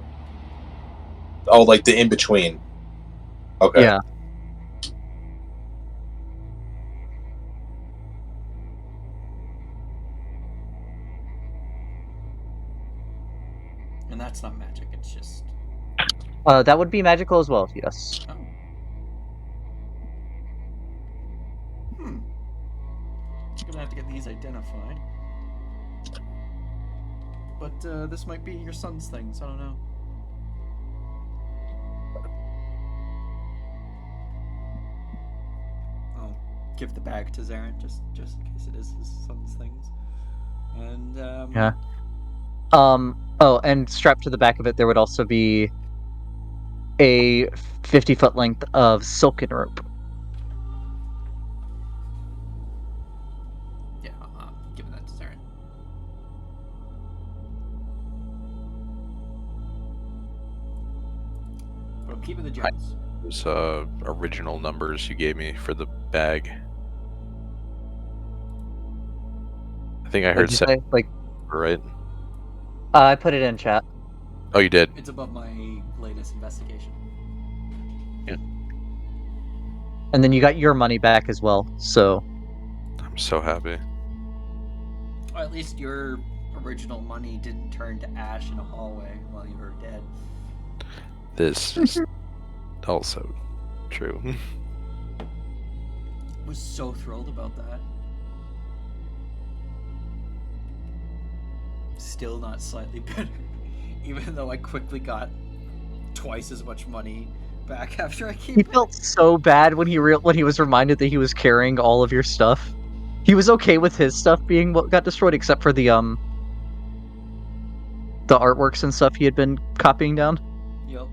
Oh, like the in between. Okay. Yeah. And that's not magic, it's just... That would be magical as well, yes. Oh. Gonna have to get these identified. But this might be your son's things, I don't know. I'll give the bag to Xarren, just in case it is his son's things. And, Yeah. Oh, and strapped to the back of it, there would also be a 50-foot length of silken rope. Yeah, I'm giving that to Xarren. But I'm keeping the gems. Those original numbers you gave me for the bag. I think I heard What'd you say? Like, right? I put it in chat. Oh, you did. It's above my latest investigation. Yeah. And then you got your money back as well, so... I'm so happy. Or at least your original money didn't turn to ash in a hallway while you were dead. This is also true. Was so thrilled about that. Still not slightly better. Even though I quickly got twice as much money back after I came He back. felt so bad when he was reminded that he was carrying all of your stuff. He was okay with his stuff being what got destroyed, except for the artworks and stuff he had been copying down. Yep.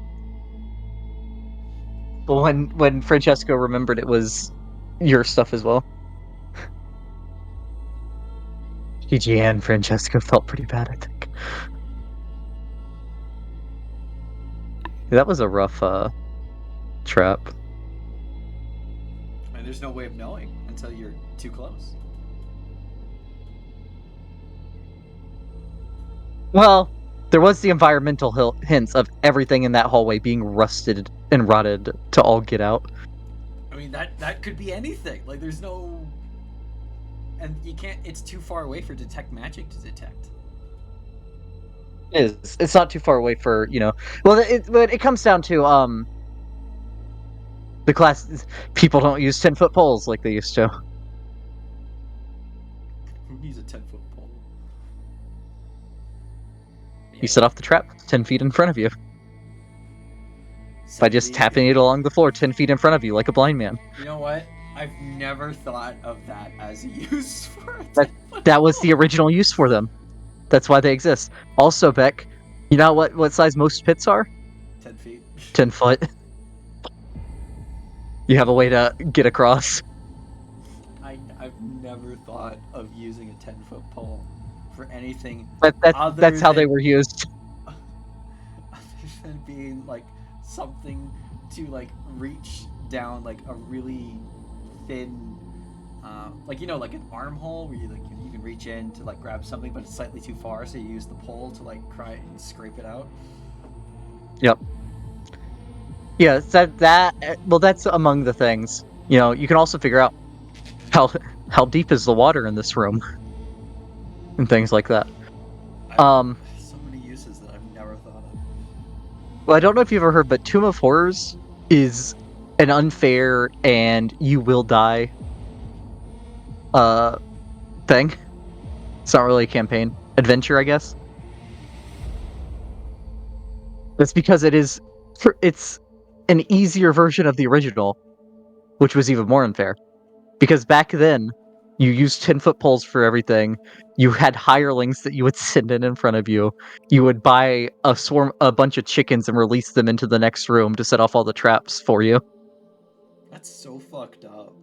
But when Francesco remembered it was your stuff as well, GG and Francesco felt pretty bad, I think. That was a rough trap. And there's no way of knowing until you're too close. Well, there was the environmental hints of everything in that hallway being rusted and rotted to all get out. I mean, that could be anything. Like, there's no... And you can't... It's too far away for detect magic to detect. It's not too far away for, you know... Well, it comes down to, the class... People don't use 10-foot poles like they used to. Who needs a 10-foot pole? You set off the trap 10 feet in front of you. by just tapping it along the floor 10 feet in front of you like a blind man. You know what? I've never thought of that as a use for a That 10-foot that was pole. the original use for them. That's why they exist. Also, Beck, you know what size most pits are? 10 feet. 10 foot. You have a way to get across. I've never thought of using a 10-foot pole for anything other That's how they than- were used. other than being like something to like reach down like a really thin like, you know, like an armhole where you can reach in to like grab something but it's slightly too far, so you use the pole to like try and scrape it out. Yep. Yeah, well, that's among the things. You know, you can also figure out how deep is the water in this room and things like that. So many uses that I've never thought of. Well, I don't know if you've ever heard, but Tomb of Horrors is an unfair and you will die thing. It's not really a campaign. Adventure, I guess. That's because it's an easier version of the original, which was even more unfair. Because back then, you used 10-foot poles for everything. You had hirelings that you would send in front of you. You would buy a bunch of chickens and release them into the next room to set off all the traps for you. That's so fucked up.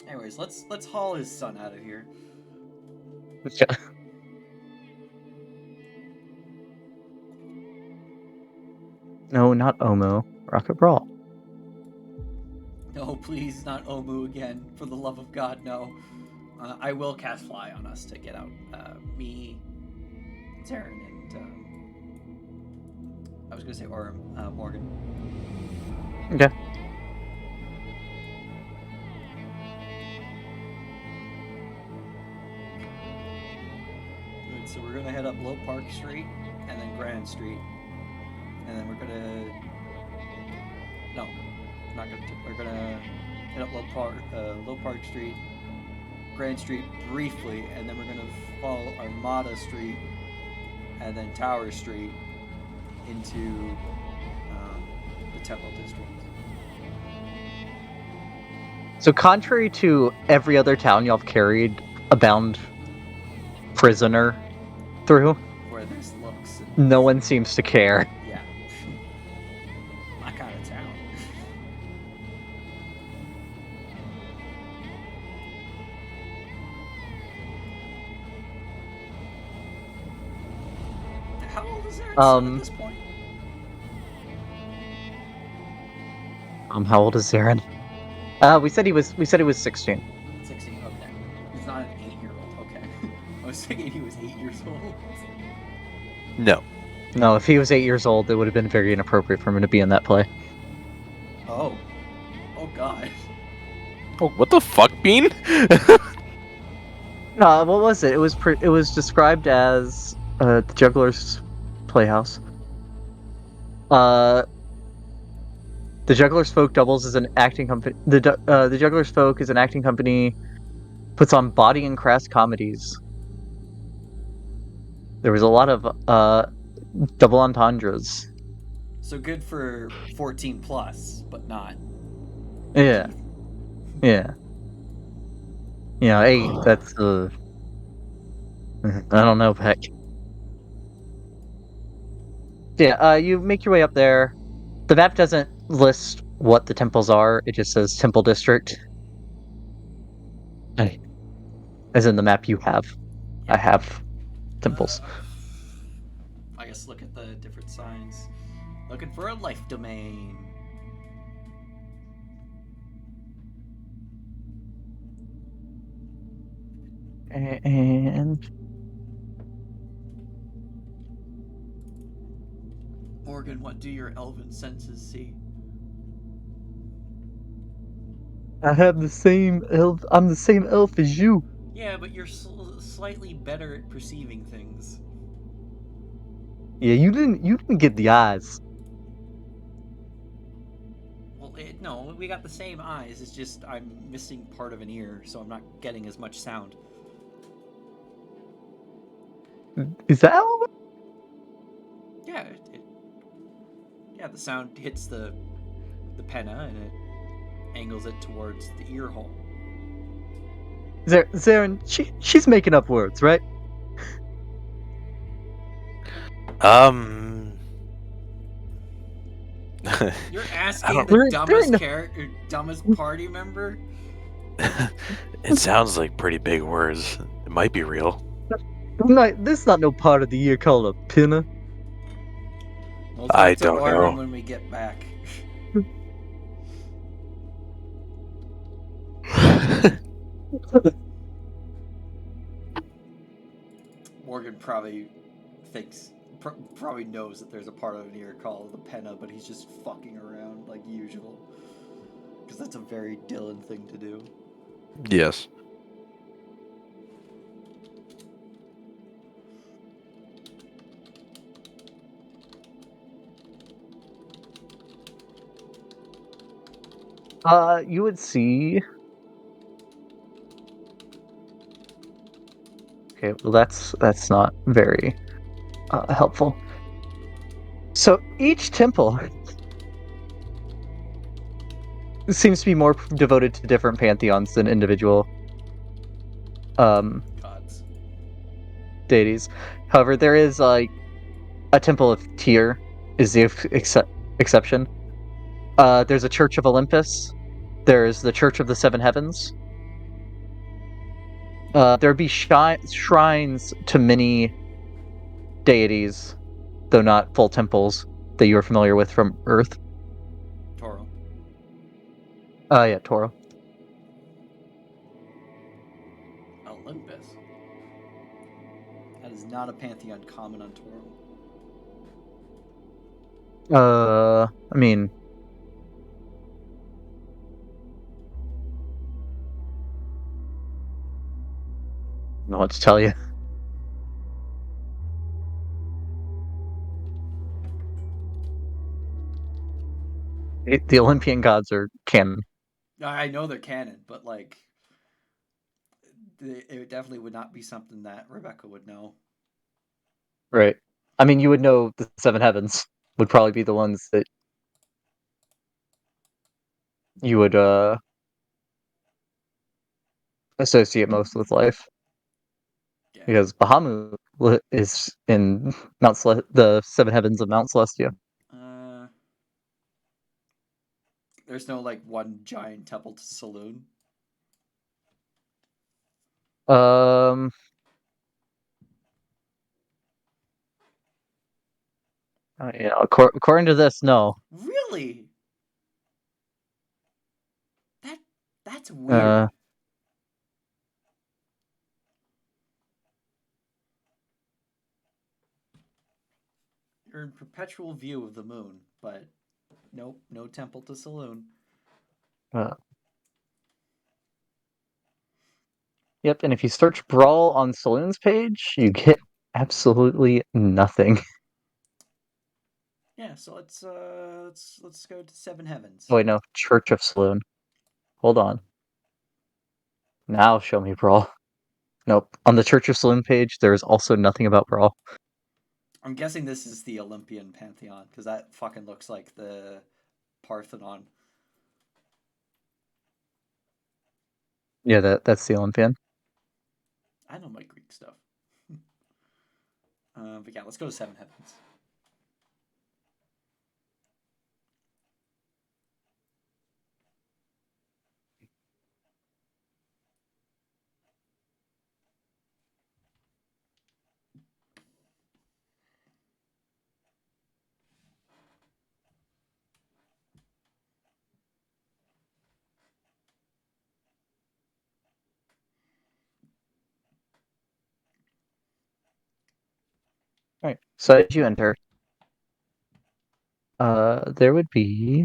Anyways, let's haul his son out of here. No, not Omo. Rock of Bral. No, please, not Omu again. For the love of God, no. I will cast Fly on us to get out. Me, Xarren, and I was gonna say Morgan. Okay. Good, so we're gonna head up Low Park Street and then Grand Street, and then we're gonna. No, not gonna. We're gonna hit up Low Park Street, Grand Street briefly, and then we're gonna follow Armada Street, and then Tower Street into the Temple District. So contrary to every other town y'all have carried a bound prisoner through, Where there's looks and no one seems to care. yeah, my kind of town. How old is Aaron's son at this point? How old is Xarren? We said he was 16. 16. Okay, he's not an 8-year-old. Okay, I was thinking he was 8 years old. No. No, if he was 8 years old, it would have been very inappropriate for him to be in that play. Oh God. Oh, what the fuck, Bean? No, what was it? It was described as the Juggler's Playhouse. The Juggler's Folk doubles as an acting company. The Juggler's Folk is an acting company, puts on body and crass comedies. There was a lot of double entendres. So good for 14 plus, but not. Yeah. Yeah. You know, 8, that's I don't know, Peck. Yeah, you make your way up there. The map doesn't list what the temples are, it just says Temple District. As in the map you have. I have temples. I guess look at the different signs. Looking for a life domain. And Morgan, what do your elven senses see? I have the same elf. I'm the same elf as you. Yeah, but you're slightly better at perceiving things. Yeah, you didn't get the eyes. Well, no, we got the same eyes. It's just I'm missing part of an ear, so I'm not getting as much sound. Is that how? Yeah, the sound hits the penna and it angles it towards the ear hole. Xarren, she's making up words, right? You're I asking don't. the There ain't dumbest no, character, dumbest party member. It sounds like pretty big words. It might be real. this is not no part of the year called a pinna. We'll I talk to don't Orrin know. when we get back. Morgan probably probably knows that there's a part of an ear called the penna, but he's just fucking around like usual. Because that's a very Dylan thing to do. Yes. You would see. Okay, well that's not very helpful. So each temple seems to be more devoted to different pantheons than individual um Gods. deities. However, there is like a temple of Tyr is the exception. There's a Church of Olympus. There's the Church of the Seven Heavens. There'd be shrines to many deities, though not full temples that you are familiar with from Earth. Toro. Yeah, Toro. Olympus. That is not a pantheon common on Toro. I mean, I don't know what to tell you. The Olympian gods are canon. I know they're canon, but like, it definitely would not be something that Rebecca would know. Right. I mean, you would know the Seven Heavens would probably be the ones that you would associate most with life. Yeah. Because Bahamut is in the Seven Heavens of Mount Celestia. There's no like one giant temple to Saloon. Um, according to this, no. Really? That that's weird. Uh, You're in perpetual view of the moon, but nope, no temple to Saloon. uh, yep, and if you search Brawl on Saloon's page, you get absolutely nothing. Yeah, so let's go to Seven Heavens. Oh wait, no, Church of Saloon. Hold on. Now show me Brawl. Nope. On the Church of Saloon page, there is also nothing about Brawl. I'm guessing this is the Olympian pantheon because that fucking looks like the Parthenon. Yeah, that's the Olympian. I know my Greek stuff. But yeah, let's go to Seven Heavens. Alright. So as you enter, there would be.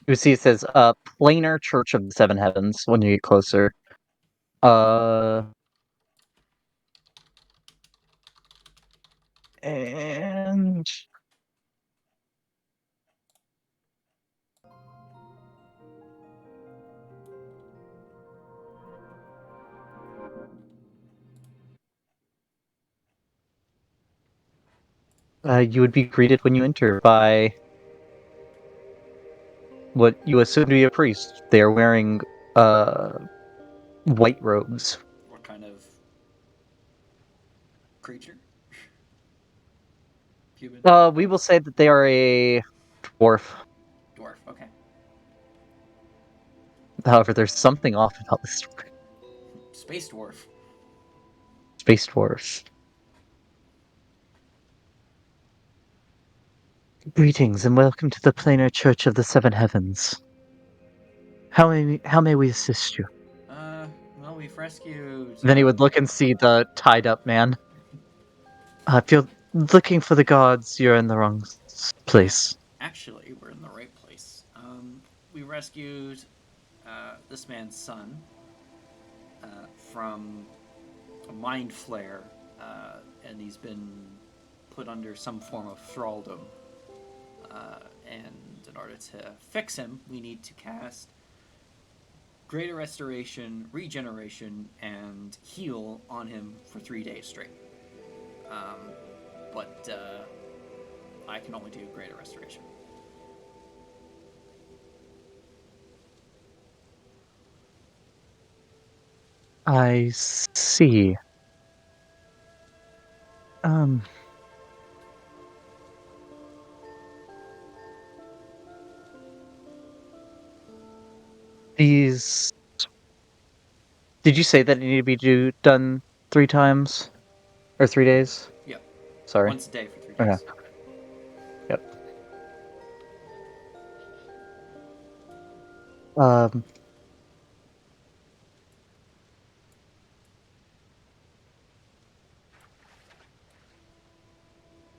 You see, it says planar Church of the Seven Heavens when you get closer. And You would be greeted when you enter by what you assume to be a priest. They are wearing white robes. What kind of creature? Human? We will say that they are a dwarf. Dwarf. Okay. However, there's something off about this Space dwarf. space dwarfs. Greetings and welcome to the Planar Church of the Seven Heavens. How may we assist you? Well, we've rescued. Then he would look and see the tied up man. If you're looking for the gods, you're in the wrong place. Actually, we're in the right place. We rescued this man's son from a mind flare, and he's been put under some form of thraldom. And in order to fix him, we need to cast Greater Restoration, Regeneration, and Heal on him for 3 days straight. But I can only do Greater Restoration. I see. These. Did you say that it needed to be done 3 times? Or 3 days? Yep. Sorry. Once a day for 3 days. Okay. Yep.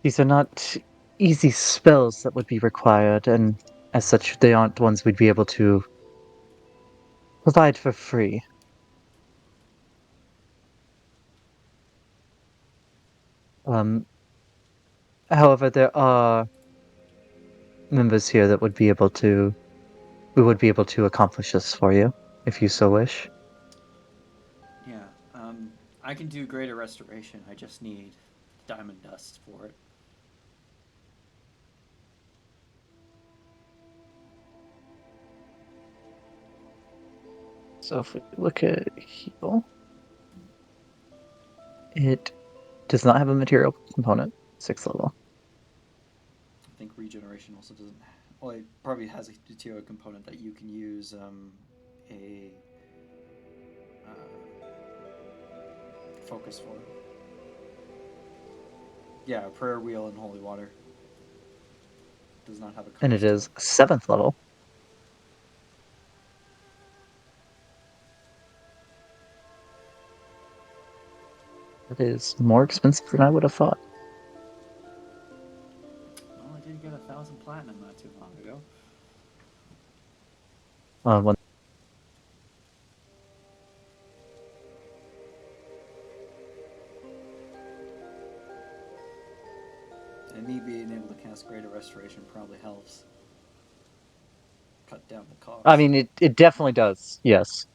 These are not easy spells that would be required, and as such, they aren't ones we'd be able to provide for free. However, there are members here that would be able to. We would be able to accomplish this for you, if you so wish. Yeah. I can do Greater Restoration. I just need Diamond Dust for it. So if we look at heal, it does not have a material component, 6th level. I think Regeneration also doesn't. Well, it probably has a material component that you can use a focus for. Yeah, Prayer Wheel and Holy Water. Does not have a cost. And it is 7th level. It is more expensive than I would have thought. Well, I did get 1,000 platinum not too long ago. One. And me being able to cast Greater Restoration probably helps cut down the cost. I mean, it definitely does, yes.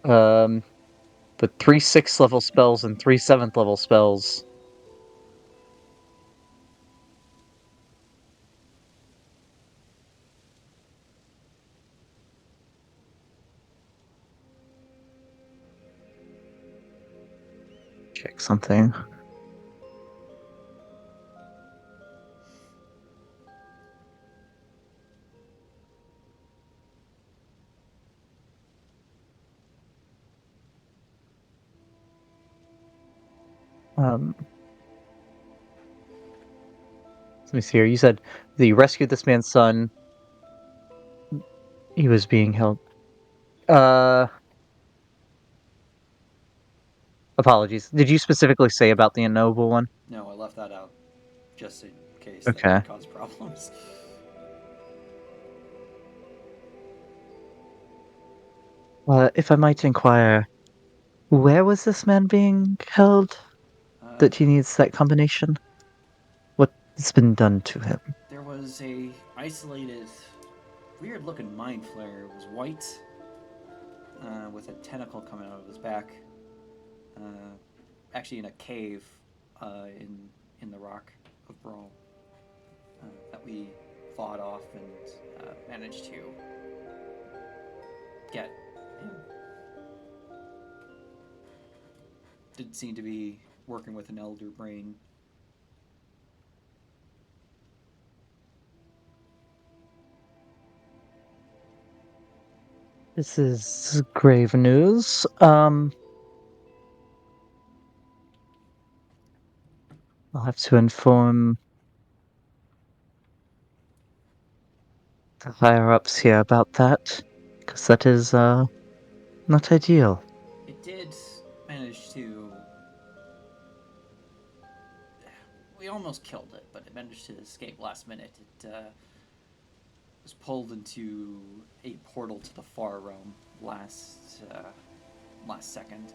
But 3 6th level spells and 3 7th level spells. Check something. Let me see here. You said that you rescued this man's son. He was being held. Apologies. Did you specifically say about the unknowable one? No, I left that out just in case Okay. that would cause problems. If I might inquire, where was this man being held that he needs that combination? What's been done to him? There was a isolated, weird-looking mind flare. It was white, with a tentacle coming out of his back. actually in a cave in the Rock of Bral that we fought off and managed to get him. Did seem to be working with an elder brain. This is grave news. I'll have to inform the higher ups here about that, because that is not ideal. It did manage to. We almost killed it, but it managed to escape last minute. It was pulled into a portal to the far realm last second.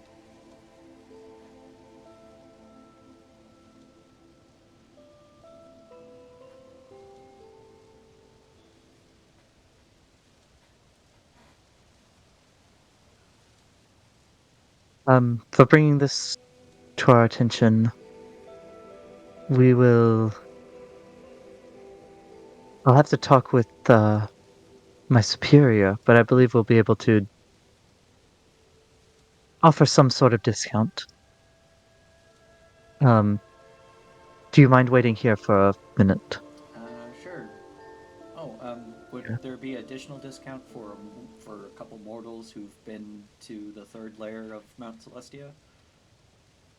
For bringing this to our attention, we will. I'll have to talk with my superior, but I believe we'll be able to offer some sort of discount. Do you mind waiting here for a minute? Sure. Oh, would Yeah. there be additional discount for a couple mortals who've been to the third layer of Mount Celestia?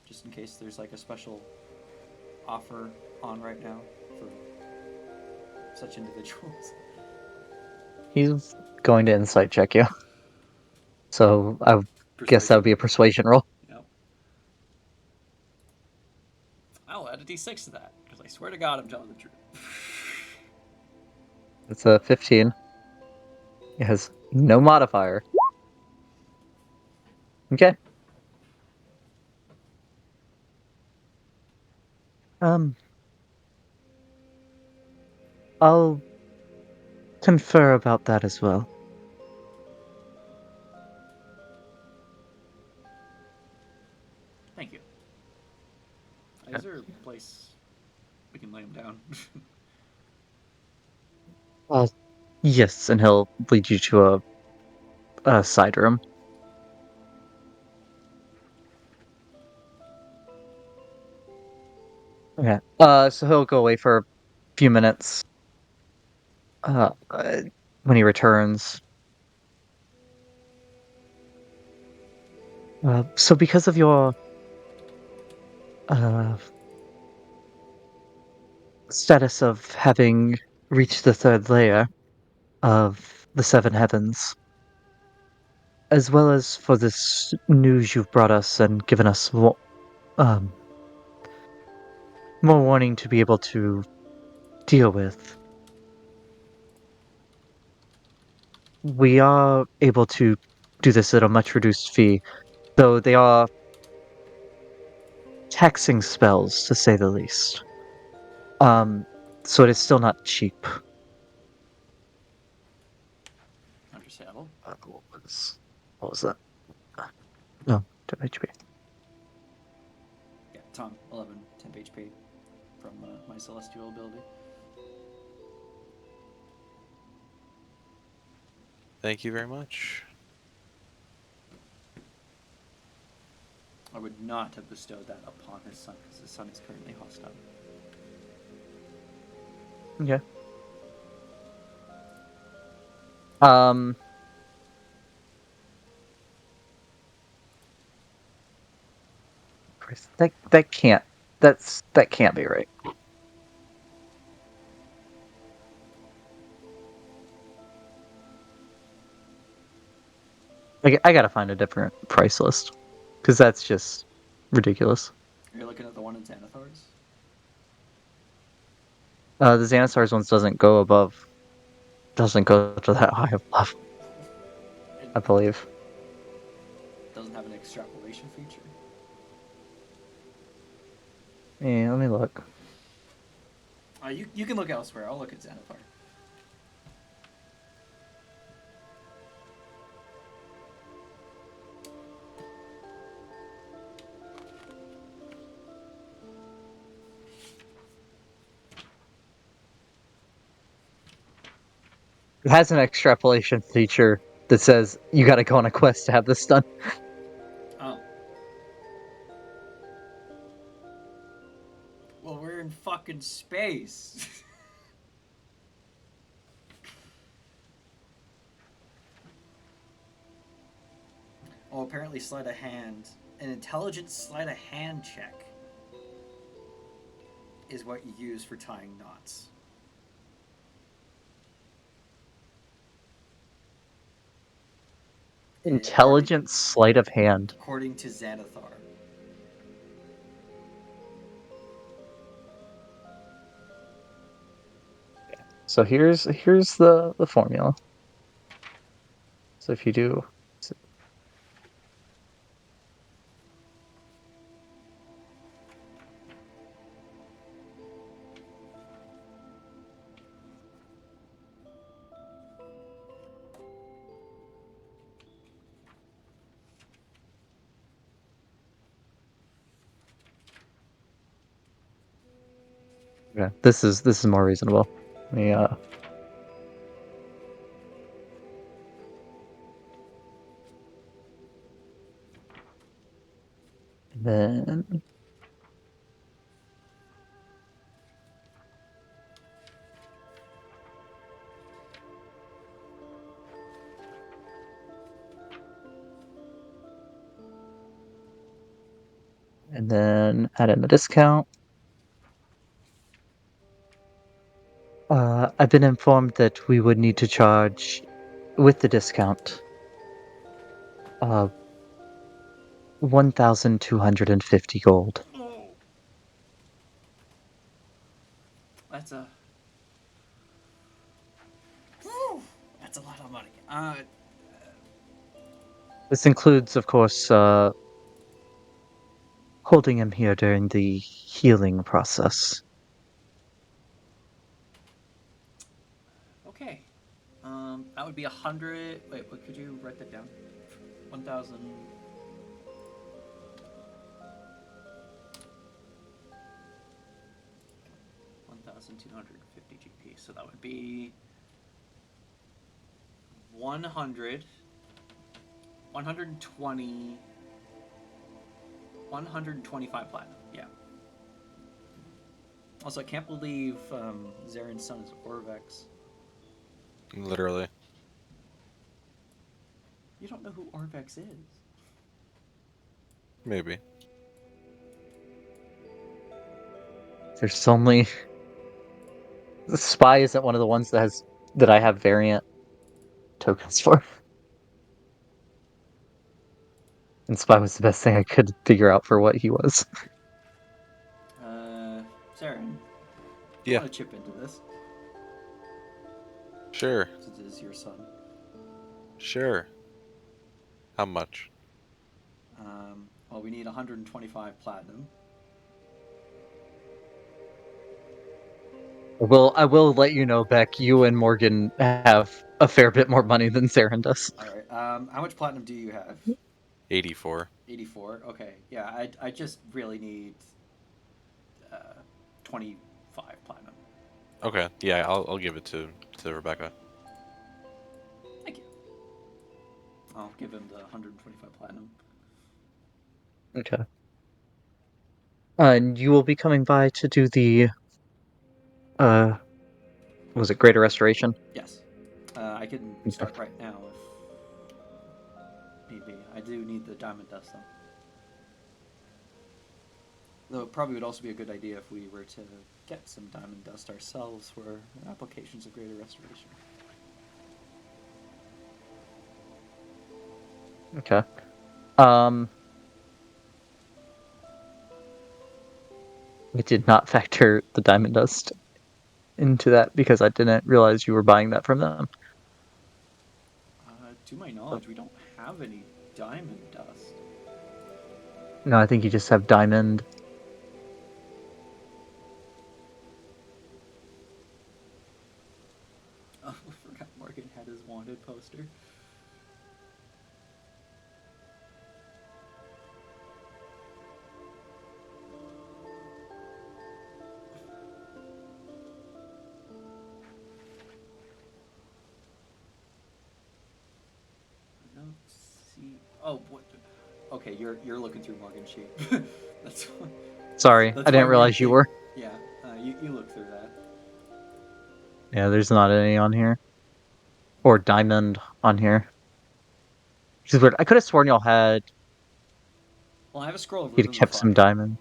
Just in case there's like a special offer on right now for such individuals. He's going to insight check you. So I guess that would be a persuasion roll. Yep. I'll add a d6 to that because I swear to God I'm telling the truth. It's a 15. It has no modifier. Okay. Um, I'll confer about that as well. Thank you. Is there a place we can lay him down? Yes, and he'll lead you to a side room. Okay. So he'll go away for a few minutes. When he returns. So because of your uh status of having reached the third layer of the Seven Heavens, as well as for this news you've brought us and given us um, more warning to be able to deal with, we are able to do this at a much reduced fee, though they are taxing spells, to say the least. So it is still not cheap. Understandable. What was that? No, 10 HP. Yeah, Tom, 11 temp HP from my celestial ability. Thank you very much. I would not have bestowed that upon his son because his son is currently hostile. Okay. Um, Chris, that can't be right. I gotta find a different price list because that's just ridiculous. Are you looking at the one in Xanathar's? The Xanastar's ones doesn't go to that high of level, It I believe. doesn't have an extrapolation feature. Yeah, let me look. You can look elsewhere. I'll look at Xanathar. It has an extrapolation feature that says you gotta go on a quest to have this done. Oh. Well, we're in fucking space. Oh, apparently sleight of hand. An intelligence sleight of hand check is what you use for tying knots. Intelligent sleight of hand. According to Xanathar. So here's the formula. So if you do yeah, this is more reasonable. Let me then add in the discount. I've been informed that we would need to charge with the discount 1,250 gold. Oh. That's a. Whew, that's a lot of money. This includes, of course, holding him here during the healing process. Okay. That would be 100. Wait, what? Could you write that down? 1,000. 1,250 GP. So that would be 100, 120, 125 platinum. Yeah. Also, I can't believe Xarren's son is Orvex. Literally. You don't know who Orvex is. Maybe. There's only the spy isn't one of the ones that I have variant tokens for. And spy was the best thing I could figure out for what he was. Xarren, I Yeah. want to chip into this. Sure. Since it is your son. Sure. How much? Well, we need 125 platinum. I will let you know, Beck, you and Morgan have a fair bit more money than Xarren does. All right. How much platinum do you have? 84. 84. Okay. Yeah, I just really need 25 platinum. Okay. Yeah, I'll give it to Rebecca. Thank you. I'll give him the 125 platinum. Okay. And you will be coming by to do the was it Greater Restoration? Yes. I can start right now if need be. I do need the diamond dust though. Though it probably would also be a good idea if we were to get some diamond dust ourselves for applications of greater restoration. Okay. I did not factor the diamond dust into that because I didn't realize you were buying that from them. To my knowledge, we don't have any diamond dust. No, I think you just have diamond. Oh, I forgot Morgan had his wanted poster. okay. You're looking through Morgan sheet. that's Sorry, that's I my didn't weird realize you thing. were. Yeah, you look through that. Yeah, there's not any on here. Or diamond on here. Which is weird. I could have sworn y'all had Well, I have a scroll of you'd have Revivify. kept some diamonds.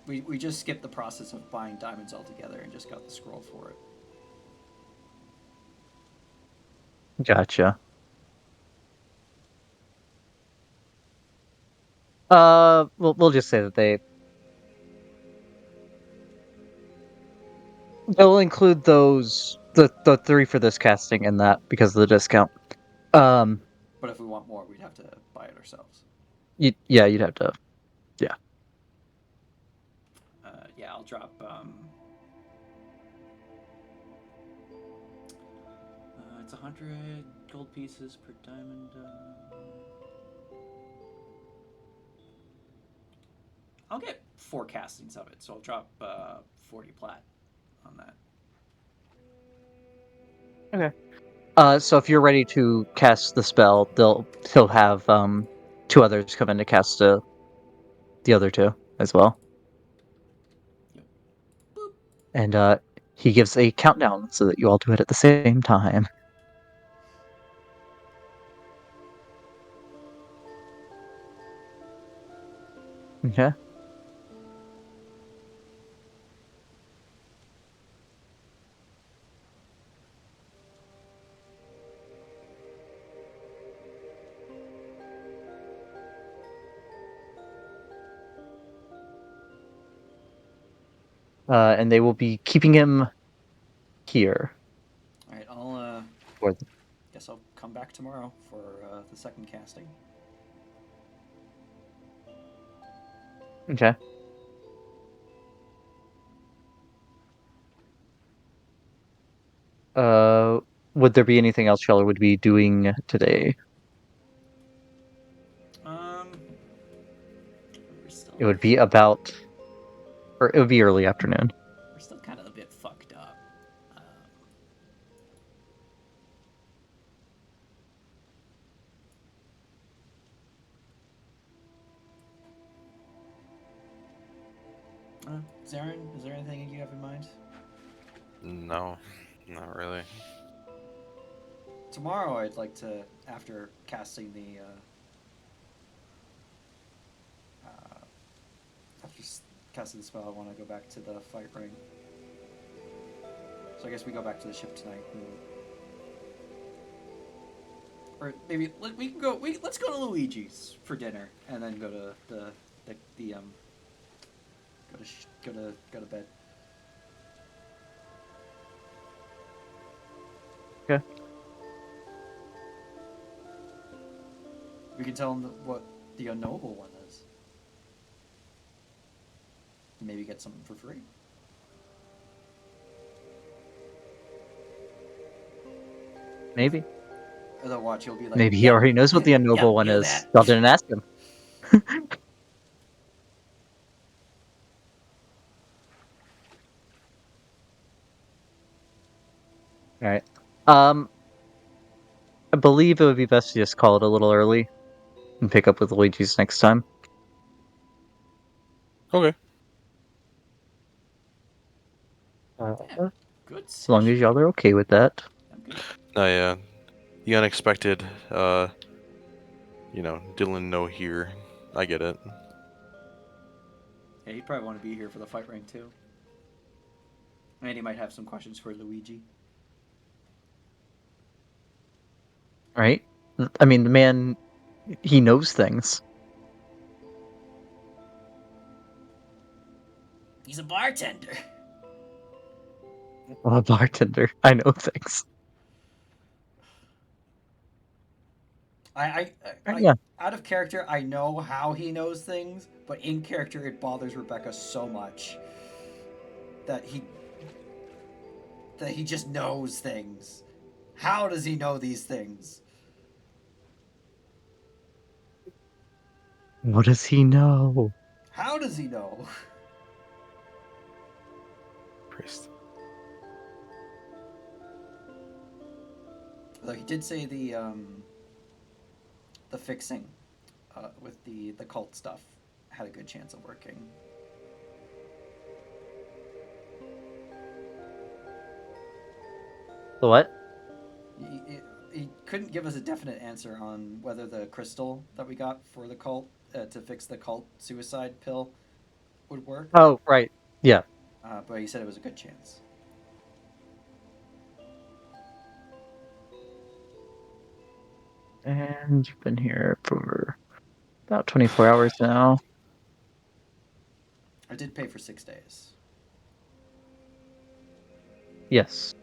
We just skipped the process of buying diamonds altogether and just got the scroll for it. Gotcha. We'll just say that they'll include the 3 for this casting in that because of the discount. Um, But if we want more, we'd have to buy it ourselves. yeah, you'd have to. Yeah. Yeah, I'll drop. It's 100 gold pieces per diamond. I'll get 4 castings of it, so I'll drop 40 plat on that. Okay. So if you're ready to cast the spell, he'll have 2 others come in to cast the other 2 as well. Yep. And he gives a countdown so that you all do it at the same time. Okay. And they will be keeping him here. All right, I'll For guess I'll come back tomorrow for the second casting. okay. Uh, would there be anything else y'all would be doing today? We're still It would be or it would be early afternoon. we're still kind of a bit fucked up. Xarren, is there anything you have in mind? No, not really. Tomorrow, I'd like to, after casting after casting the spell, I want to go back to the fight ring. So I guess we go back to the ship tonight, or maybe we can go. Let's go to Luigi's for dinner, and then go to the go to bed. Okay. We can tell him what the Unknowable one is. Maybe get something for free. Maybe. Or they'll watch. He'll be like, Maybe he "Yep, already knows what the unknowable yep, one knew is. that." Y'all didn't ask him. All right. I believe it would be best to just call it a little early and pick up with Luigi's next time. Okay. Yeah, good As long as session. y'all are okay with that. I'm good. Yeah. The unexpected, Dylan no here. I get it. Yeah, he'd probably want to be here for the fight ring too. And he might have some questions for Luigi. Right? I mean, the man, he knows things. He's a bartender. I'm a bartender. I know things. Yeah. Out of character, I know how he knows things, but in character, it bothers Rebecca so much that he just knows things. How does he know these things? What does he know? How does he know? Priest. Though he did say the fixing with the cult stuff had a good chance of working. The what? He couldn't give us a definite answer on whether the crystal that we got for the cult to fix the cult suicide pill would work. Oh, right. Yeah. But he said it was a good chance. And you've been here for about 24 hours now. I did pay for 6 days. Yes.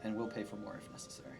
And we'll pay for more if necessary.